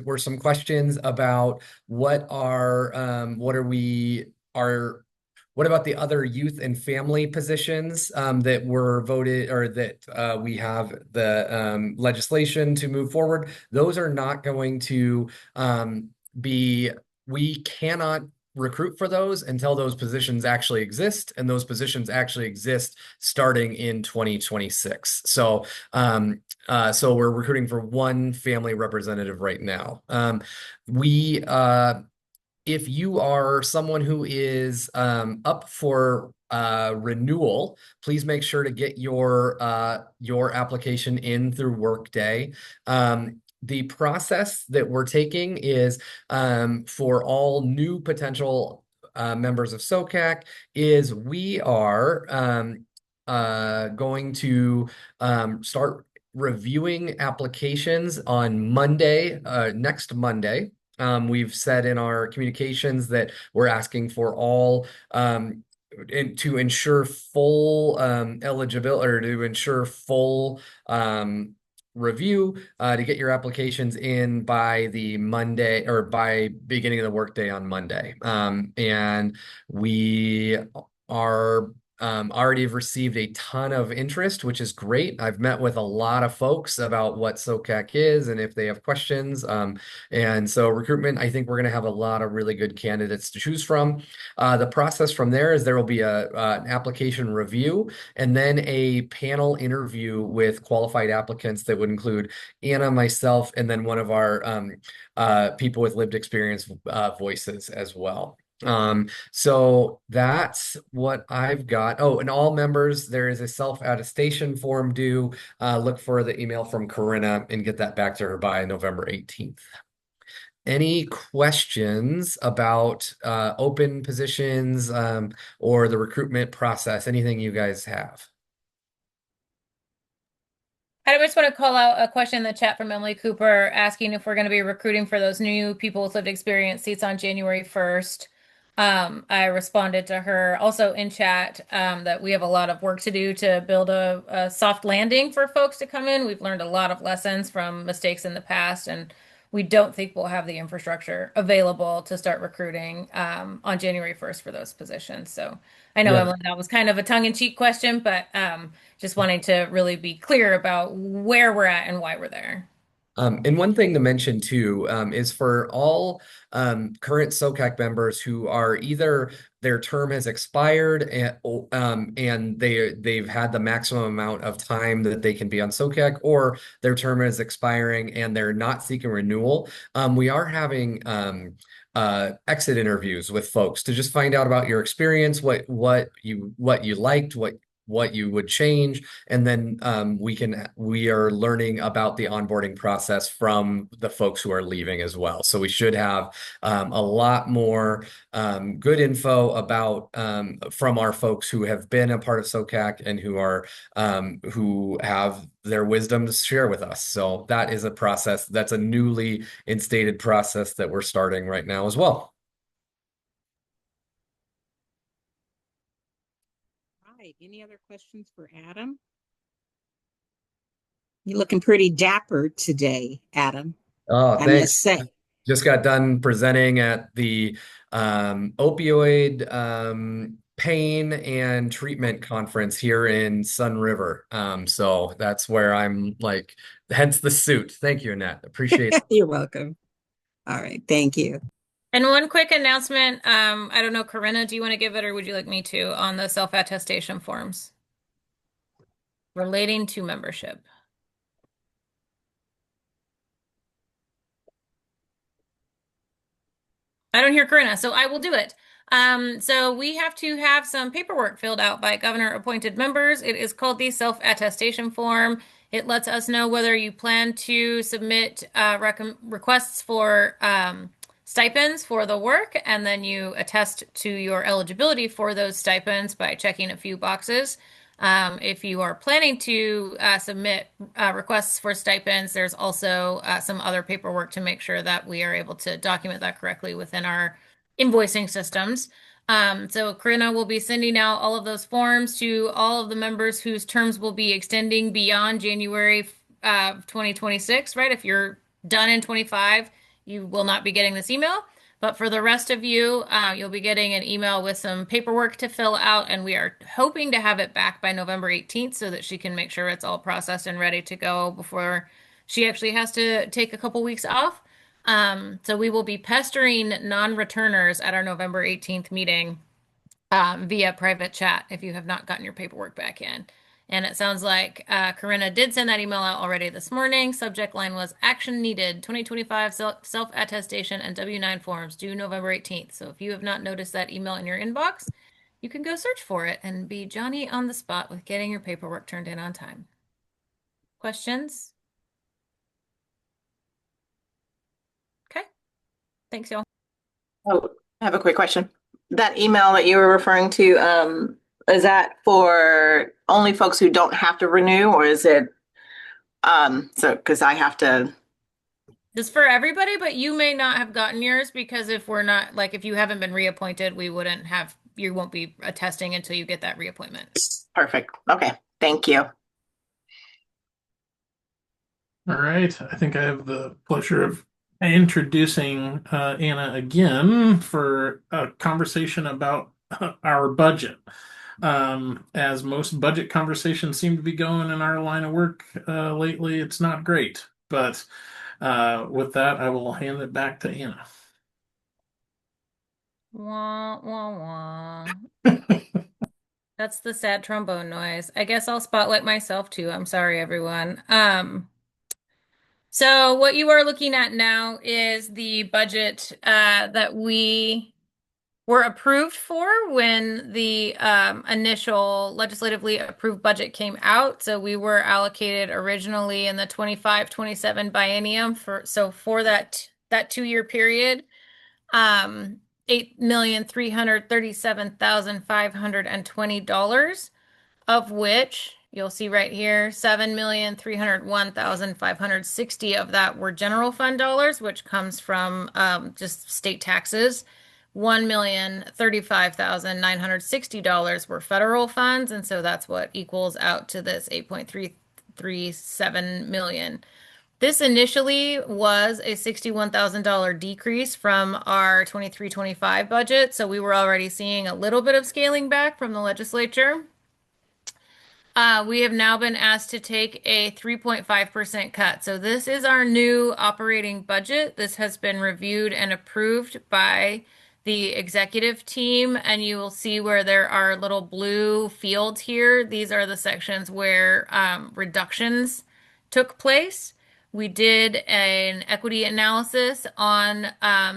were some questions about what about the other youth and family positions that were voted or that we have the legislation to move forward? Those are not going to we cannot recruit for those until those positions actually exist, and those positions actually exist starting in 2026. So we're recruiting for one family representative right now. If you are someone who is up for renewal, please make sure to get your application in through Workday. The process that we're taking is for all new potential members of SOCAC is we are going to start reviewing applications on Monday, next Monday. We've said in our communications that we're asking for all to ensure full eligibility, or to ensure full review to get your applications in by the Monday or by beginning of the workday on Monday. And we are already have received a ton of interest, which is great. I've met with a lot of folks about what SOCAC is and if they have questions. And so recruitment, I think we're going to have a lot of really good candidates to choose from. The process from there is there will be an application review and then a panel interview with qualified applicants that would include Anna, myself, and then one of our people with lived experience voices as well. So that's what I've got. Oh, and all members, there is a self-attestation form due. Look for the email from Corinna and get that back to her by November 18th. Any questions about open positions or the recruitment process? Anything you guys have? I just want to call out a question in the chat from Emily Cooper asking if we're going to be recruiting for those new people with lived experience seats on January 1st. I responded to her also in chat that we have a lot of work to do to build a soft landing for folks to come in. We've learned a lot of lessons from mistakes in the past, and we don't think we'll have the infrastructure available to start recruiting on January 1st for those positions. So I know, Emily, that was kind of a tongue-in-cheek question, but just wanting to really be clear about where we're at and why we're there. And one thing to mention too is for all current SOCAC members who are either their term has expired and they've had the maximum amount of time that they can be on SOCAC, or their term is expiring and they're not seeking renewal, we are having exit interviews with folks to just find out about your experience, what you liked, what you would change, and then we are learning about the onboarding process from the folks who are leaving as well. So we should have a lot more good info about from our folks who have been a part of SOCAC and who have their wisdom to share with us. So that is a process, that's a newly instated process that we're starting right now as well. Any other questions for Adam? You're looking pretty dapper today, Adam. Oh, I thanks. must say. Just got done presenting at the opioid pain and treatment conference here in Sun River. So that's where I'm like, hence the suit. Thank you, Annette. Appreciate it. You're welcome. All right. Thank you. And one quick announcement, I don't know, Corinna, do you want to give it or would you like me to on the self-attestation forms relating to membership? I don't hear Corinna, so I will do it. So we have to have some paperwork filled out by governor-appointed members. It is called the self-attestation form. It lets us know whether you plan to submit requests for stipends for the work, and then you attest to your eligibility for those stipends by checking a few boxes. If you are planning to submit requests for stipends, there's also some other paperwork to make sure that we are able to document that correctly within our invoicing systems. So Corinna will be sending out all of those forms to all of the members whose terms will be extending beyond January 2026, right? If you're done in 25, you will not be getting this email. But for the rest of you, you'll be getting an email with some paperwork to fill out, and we are hoping to have it back by November 18th so that she can make sure it's all processed and ready to go before she actually has to take a couple weeks off. So we will be pestering non-returners at our November 18th meeting via private chat if you have not gotten your paperwork back in. And it sounds like Corinna did send that email out already this morning. Subject line was action needed 2025 self-attestation and W-9 forms due November 18th. So if you have not noticed that email in your inbox, you can go search for it and be Johnny on the spot with getting your paperwork turned in on time. Questions? Okay. Thanks, y'all. Oh, I have a quick question. That email that you were referring to, is that for only folks who don't have to renew, or is it, so, because I have to. It's for everybody, but you may not have gotten yours because if we're not, like, if you haven't been reappointed, we wouldn't have, you won't be attesting until you get that reappointment. Perfect. Okay. Thank you. All right. I think I have the pleasure of introducing Anna again for a conversation about our budget. As most budget conversations seem to be going in our line of work lately, it's not great. But with that, I will hand it back to Anna. Wah, wah, wah. That's the sad trombone noise. I guess I'll spotlight myself too. I'm sorry, everyone. So what you are looking at now is the budget that we were approved for when the initial legislatively approved budget came out. So we were allocated originally in the 25-27 biennium for that 2-year period, $8,337,520, of which you'll see right here, $7,301,560 of that were general fund dollars, which comes from just state taxes. $1,035,960 were federal funds, and so that's what equals out to this 8.337 million. This initially was a $61,000 decrease from our 23-25 budget, so we were already seeing a little bit of scaling back from the legislature. We have now been asked to take a 3.5% cut. So this is our new operating budget. This has been reviewed and approved by the executive team, and you will see where there are little blue fields here. These are the sections where reductions took place. We did an equity analysis on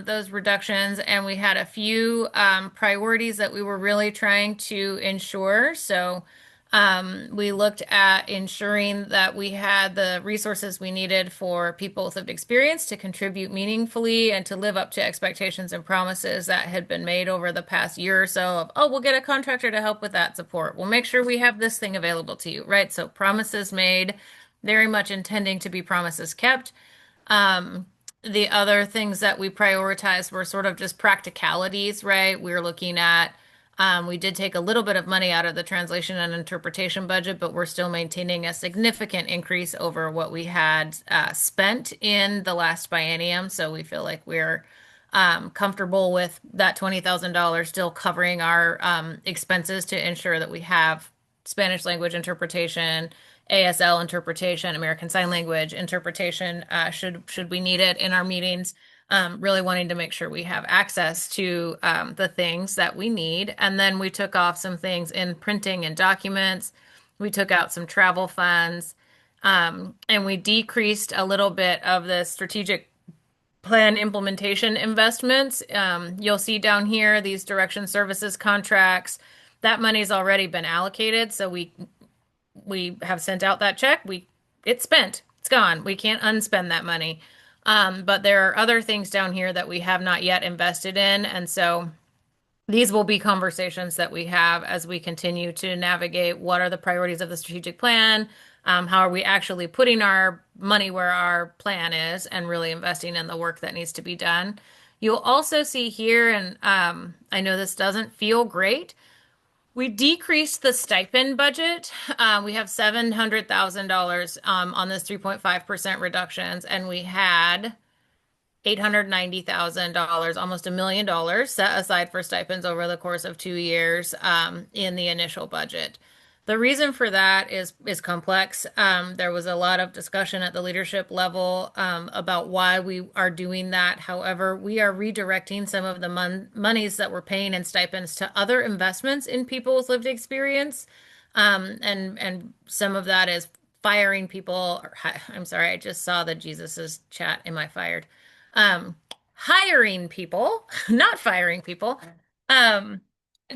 those reductions, and we had a few priorities that we were really trying to ensure. So we looked at ensuring that we had the resources we needed for people with lived experience to contribute meaningfully and to live up to expectations and promises that had been made over the past year or so of, oh, we'll get a contractor to help with that support. We'll make sure we have this thing available to you, right? So promises made, very much intending to be promises kept. The other things that we prioritized were sort of just practicalities, right? We were looking at we did take a little bit of money out of the translation and interpretation budget, but we're still maintaining a significant increase over what we had spent in the last biennium. So we feel like we're comfortable with that $20,000 still covering our expenses to ensure that we have Spanish language interpretation, ASL interpretation, American Sign Language interpretation, should we need it in our meetings. Really wanting to make sure we have access to the things that we need. And then we took off some things in printing and documents. We took out some travel funds, and we decreased a little bit of the strategic plan implementation investments. You'll see down here these direction services contracts. That money's already been allocated, so we have sent out that check. It's spent. It's gone. We can't unspend that money. But there are other things down here that we have not yet invested in. And so these will be conversations that we have as we continue to navigate what are the priorities of the strategic plan, how are we actually putting our money where our plan is and really investing in the work that needs to be done. You'll also see here, and I know this doesn't feel great, we decreased the stipend budget. We have $700,000 on this 3.5% reductions, and we had $890,000, almost $1 million set aside for stipends over the course of 2 years in the initial budget. The reason for that is complex. There was a lot of discussion at the leadership level about why we are doing that. However, we are redirecting some of the monies that we're paying in stipends to other investments in people with lived experience. And some of that is firing people. I'm sorry, I just saw the Jesus's chat. Am I fired? Hiring people, not firing people,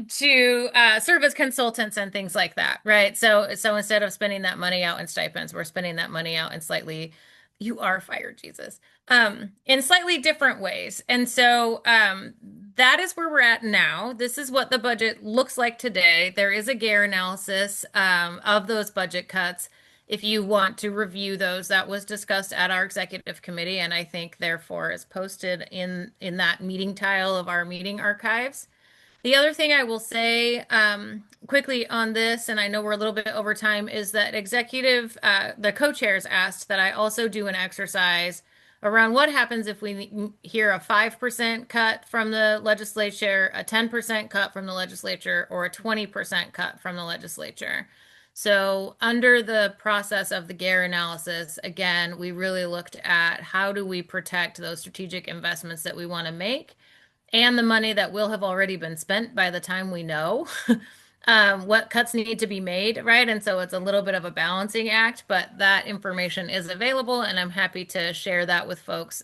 to serve as consultants and things like that, right? So instead of spending that money out in stipends, we're spending that money out in slightly, you are fired, Jesus, in slightly different ways. And so that is where we're at now. This is what the budget looks like today. There is a GARE analysis of those budget cuts. If you want to review those, that was discussed at our executive committee, and I think therefore is posted in that meeting tile of our meeting archives. The other thing I will say quickly on this, and I know we're a little bit over time, is that the co-chairs asked that I also do an exercise around what happens if we hear a 5% cut from the legislature, a 10% cut from the legislature, or a 20% cut from the legislature. So under the process of the GARE analysis, again, we really looked at how do we protect those strategic investments that we want to make and the money that will have already been spent by the time we know what cuts need to be made, right? And so it's a little bit of a balancing act, but that information is available, and I'm happy to share that with folks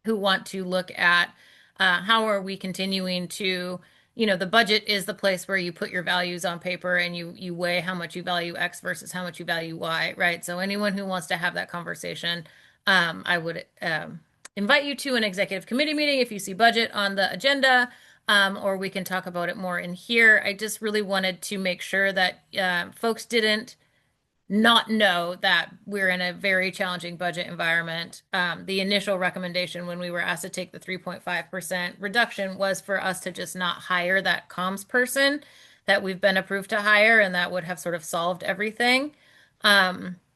who want to look at how are we continuing to, the budget is the place where you put your values on paper and you weigh how much you value X versus how much you value Y, right? So anyone who wants to have that conversation, I would invite you to an executive committee meeting if you see budget on the agenda, or we can talk about it more in here. I just really wanted to make sure that folks didn't not know that we're in a very challenging budget environment. The initial recommendation when we were asked to take the 3.5% reduction was for us to just not hire that comms person that we've been approved to hire, and that would have sort of solved everything.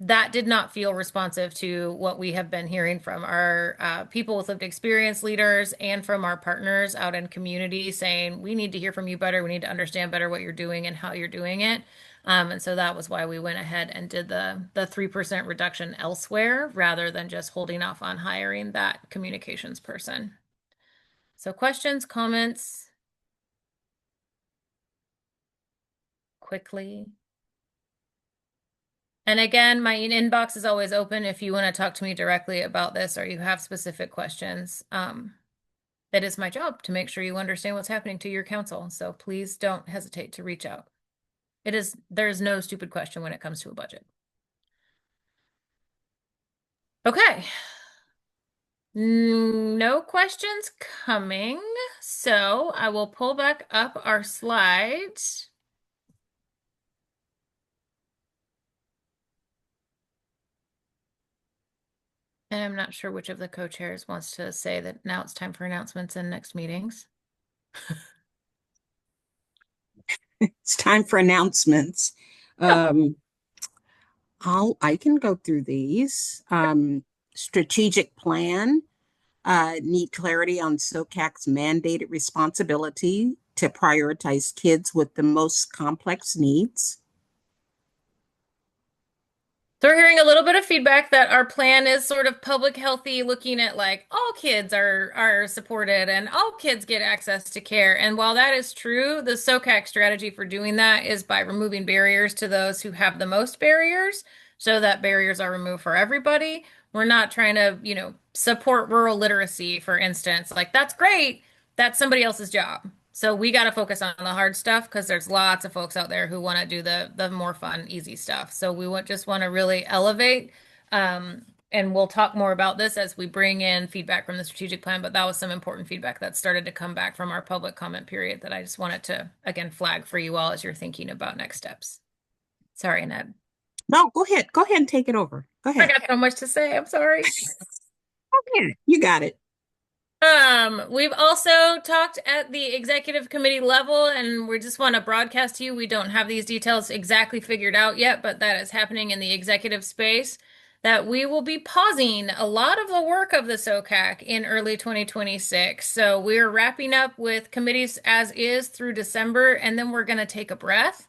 That did not feel responsive to what we have been hearing from our people with lived experience leaders and from our partners out in community saying, we need to hear from you better. We need to understand better what you're doing and how you're doing it. And so that was why we went ahead and did the 3% reduction elsewhere rather than just holding off on hiring that communications person. So questions, comments? Quickly. And again, my inbox is always open if you want to talk to me directly about this or you have specific questions. That is my job to make sure you understand what's happening to your council. So please don't hesitate to reach out. There's no stupid question when it comes to a budget. Okay. No questions coming. So I will pull back up our slides. And I'm not sure which of the co-chairs wants to say that now it's time for announcements and next meetings. It's time for announcements. I can go through these. Strategic plan, need clarity on SOCAC's mandated responsibility to prioritize kids with the most complex needs. So we're hearing a little bit of feedback that our plan is sort of public healthy, looking at like all kids are supported and all kids get access to care. And while that is true, the SOCAC strategy for doing that is by removing barriers to those who have the most barriers, so that barriers are removed for everybody. We're not trying to, support rural literacy, for instance. Like, that's great. That's somebody else's job. So we got to focus on the hard stuff because there's lots of folks out there who want to do the more fun, easy stuff. So we just want to really elevate and we'll talk more about this as we bring in feedback from the strategic plan, but that was some important feedback that started to come back from our public comment period that I just wanted to, again, flag for you all as you're thinking about next steps. Sorry, Ned. No, go ahead. Go ahead and take it over. Go I ahead. got so much to say. I'm sorry. You got it. We've also talked at the executive committee level, and we just want to broadcast to you. We don't have these details exactly figured out yet, but that is happening in the executive space, that we will be pausing a lot of the work of the SOCAC in early 2026. So we're wrapping up with committees as is through December, and then we're going to take a breath.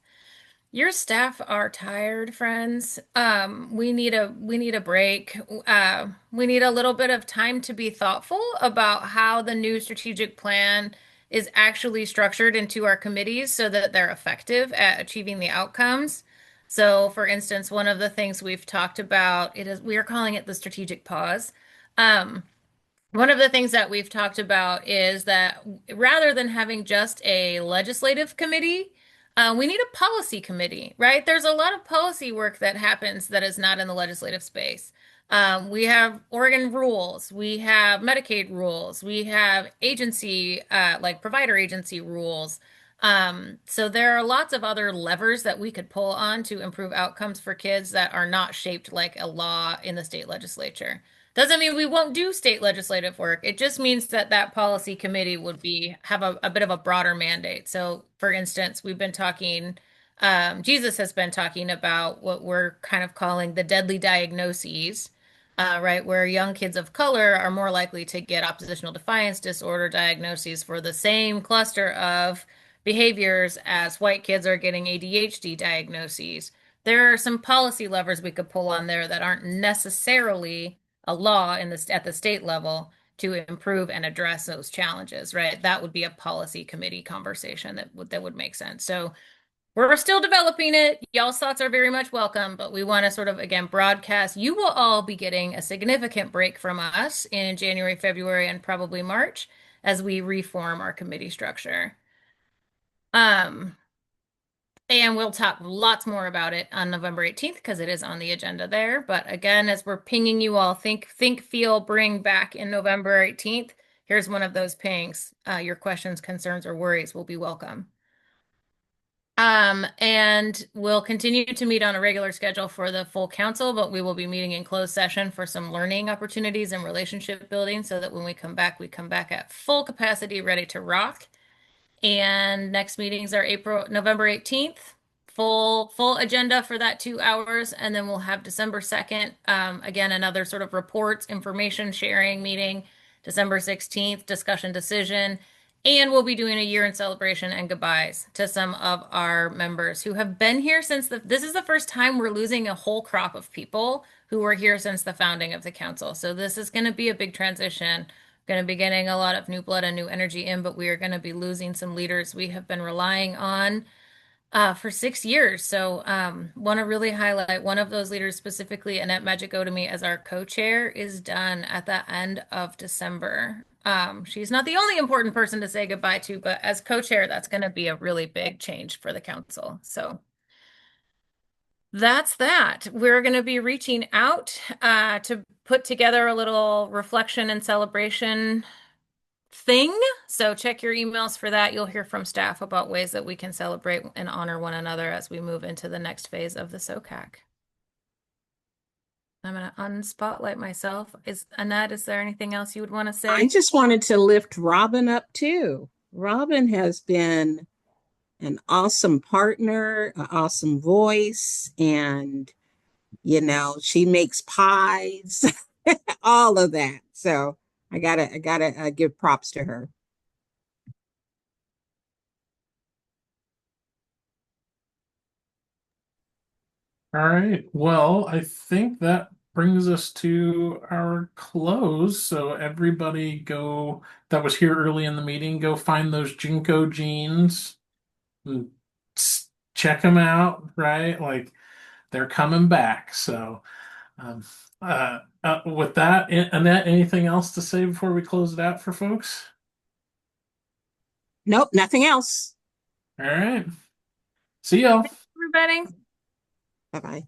Your staff are tired, friends. We need a break. We need a little bit of time to be thoughtful about how the new strategic plan is actually structured into our committees so that they're effective at achieving the outcomes. So, for instance, one of the things we've talked about, we are calling it the strategic pause. One of the things that we've talked about is that rather than having just a legislative committee, we need a policy committee, right? There's a lot of policy work that happens that is not in the legislative space. We have Oregon rules, we have Medicaid rules, we have agency, like provider agency rules. So there are lots of other levers that we could pull on to improve outcomes for kids that are not shaped like a law in the state legislature. Doesn't mean we won't do state legislative work. It just means that that policy committee would have a bit of a broader mandate. So, for instance, we've been talking, Jesus has been talking about what we're kind of calling the deadly diagnoses, right? Where young kids of color are more likely to get oppositional defiance disorder diagnoses for the same cluster of behaviors as white kids are getting ADHD diagnoses. There are some policy levers we could pull on there that aren't necessarily a law at the state level to improve and address those challenges, right? That would be a policy committee conversation that would make sense. So we're still developing it. Y'all's thoughts are very much welcome, but we want to sort of, again, broadcast. You will all be getting a significant break from us in January, February, and probably March as we reform our committee structure. And we'll talk lots more about it on November 18th because it is on the agenda there. But again, as we're pinging you all, think, feel, bring back in November 18th. Here's one of those pings. Your questions, concerns, or worries will be welcome. And we'll continue to meet on a regular schedule for the full council, but we will be meeting in closed session for some learning opportunities and relationship building so that when we come back at full capacity, ready to rock. And next meetings are November 18th, full agenda for that 2 hours. And then we'll have December 2nd, again, another sort of reports, information sharing meeting, December 16th, discussion decision. And we'll be doing a year in celebration and goodbyes to some of our members who have been here since this is the first time we're losing a whole crop of people who were here since the founding of the council. So this is going to be a big transition. Going to be getting a lot of new blood and new energy in, but we are going to be losing some leaders we have been relying on for 6 years. So want to really highlight one of those leaders specifically, Annette Magicotami, as our co-chair, is done at the end of December. She's not the only important person to say goodbye to, but as co-chair, that's going to be a really big change for the council. So that's that. We're going to be reaching out to put together a little reflection and celebration thing. So check your emails for that. You'll hear from staff about ways that we can celebrate and honor one another as we move into the next phase of the SOCAC. I'm going to unspotlight myself. Annette, is there anything else you would want to say? I just wanted to lift Robin up too. Robin has been an awesome partner, an awesome voice, and she makes pies, all of that. So I gotta give props to her. All right. Well, I think that brings us to our close. So everybody that was here early in the meeting, go find those Jinko jeans. Check them out, right? Like they're coming back. So with that, Annette, anything else to say before we close it out for folks? Nope, nothing else. All right. See y'all. Thanks, everybody. Bye-bye.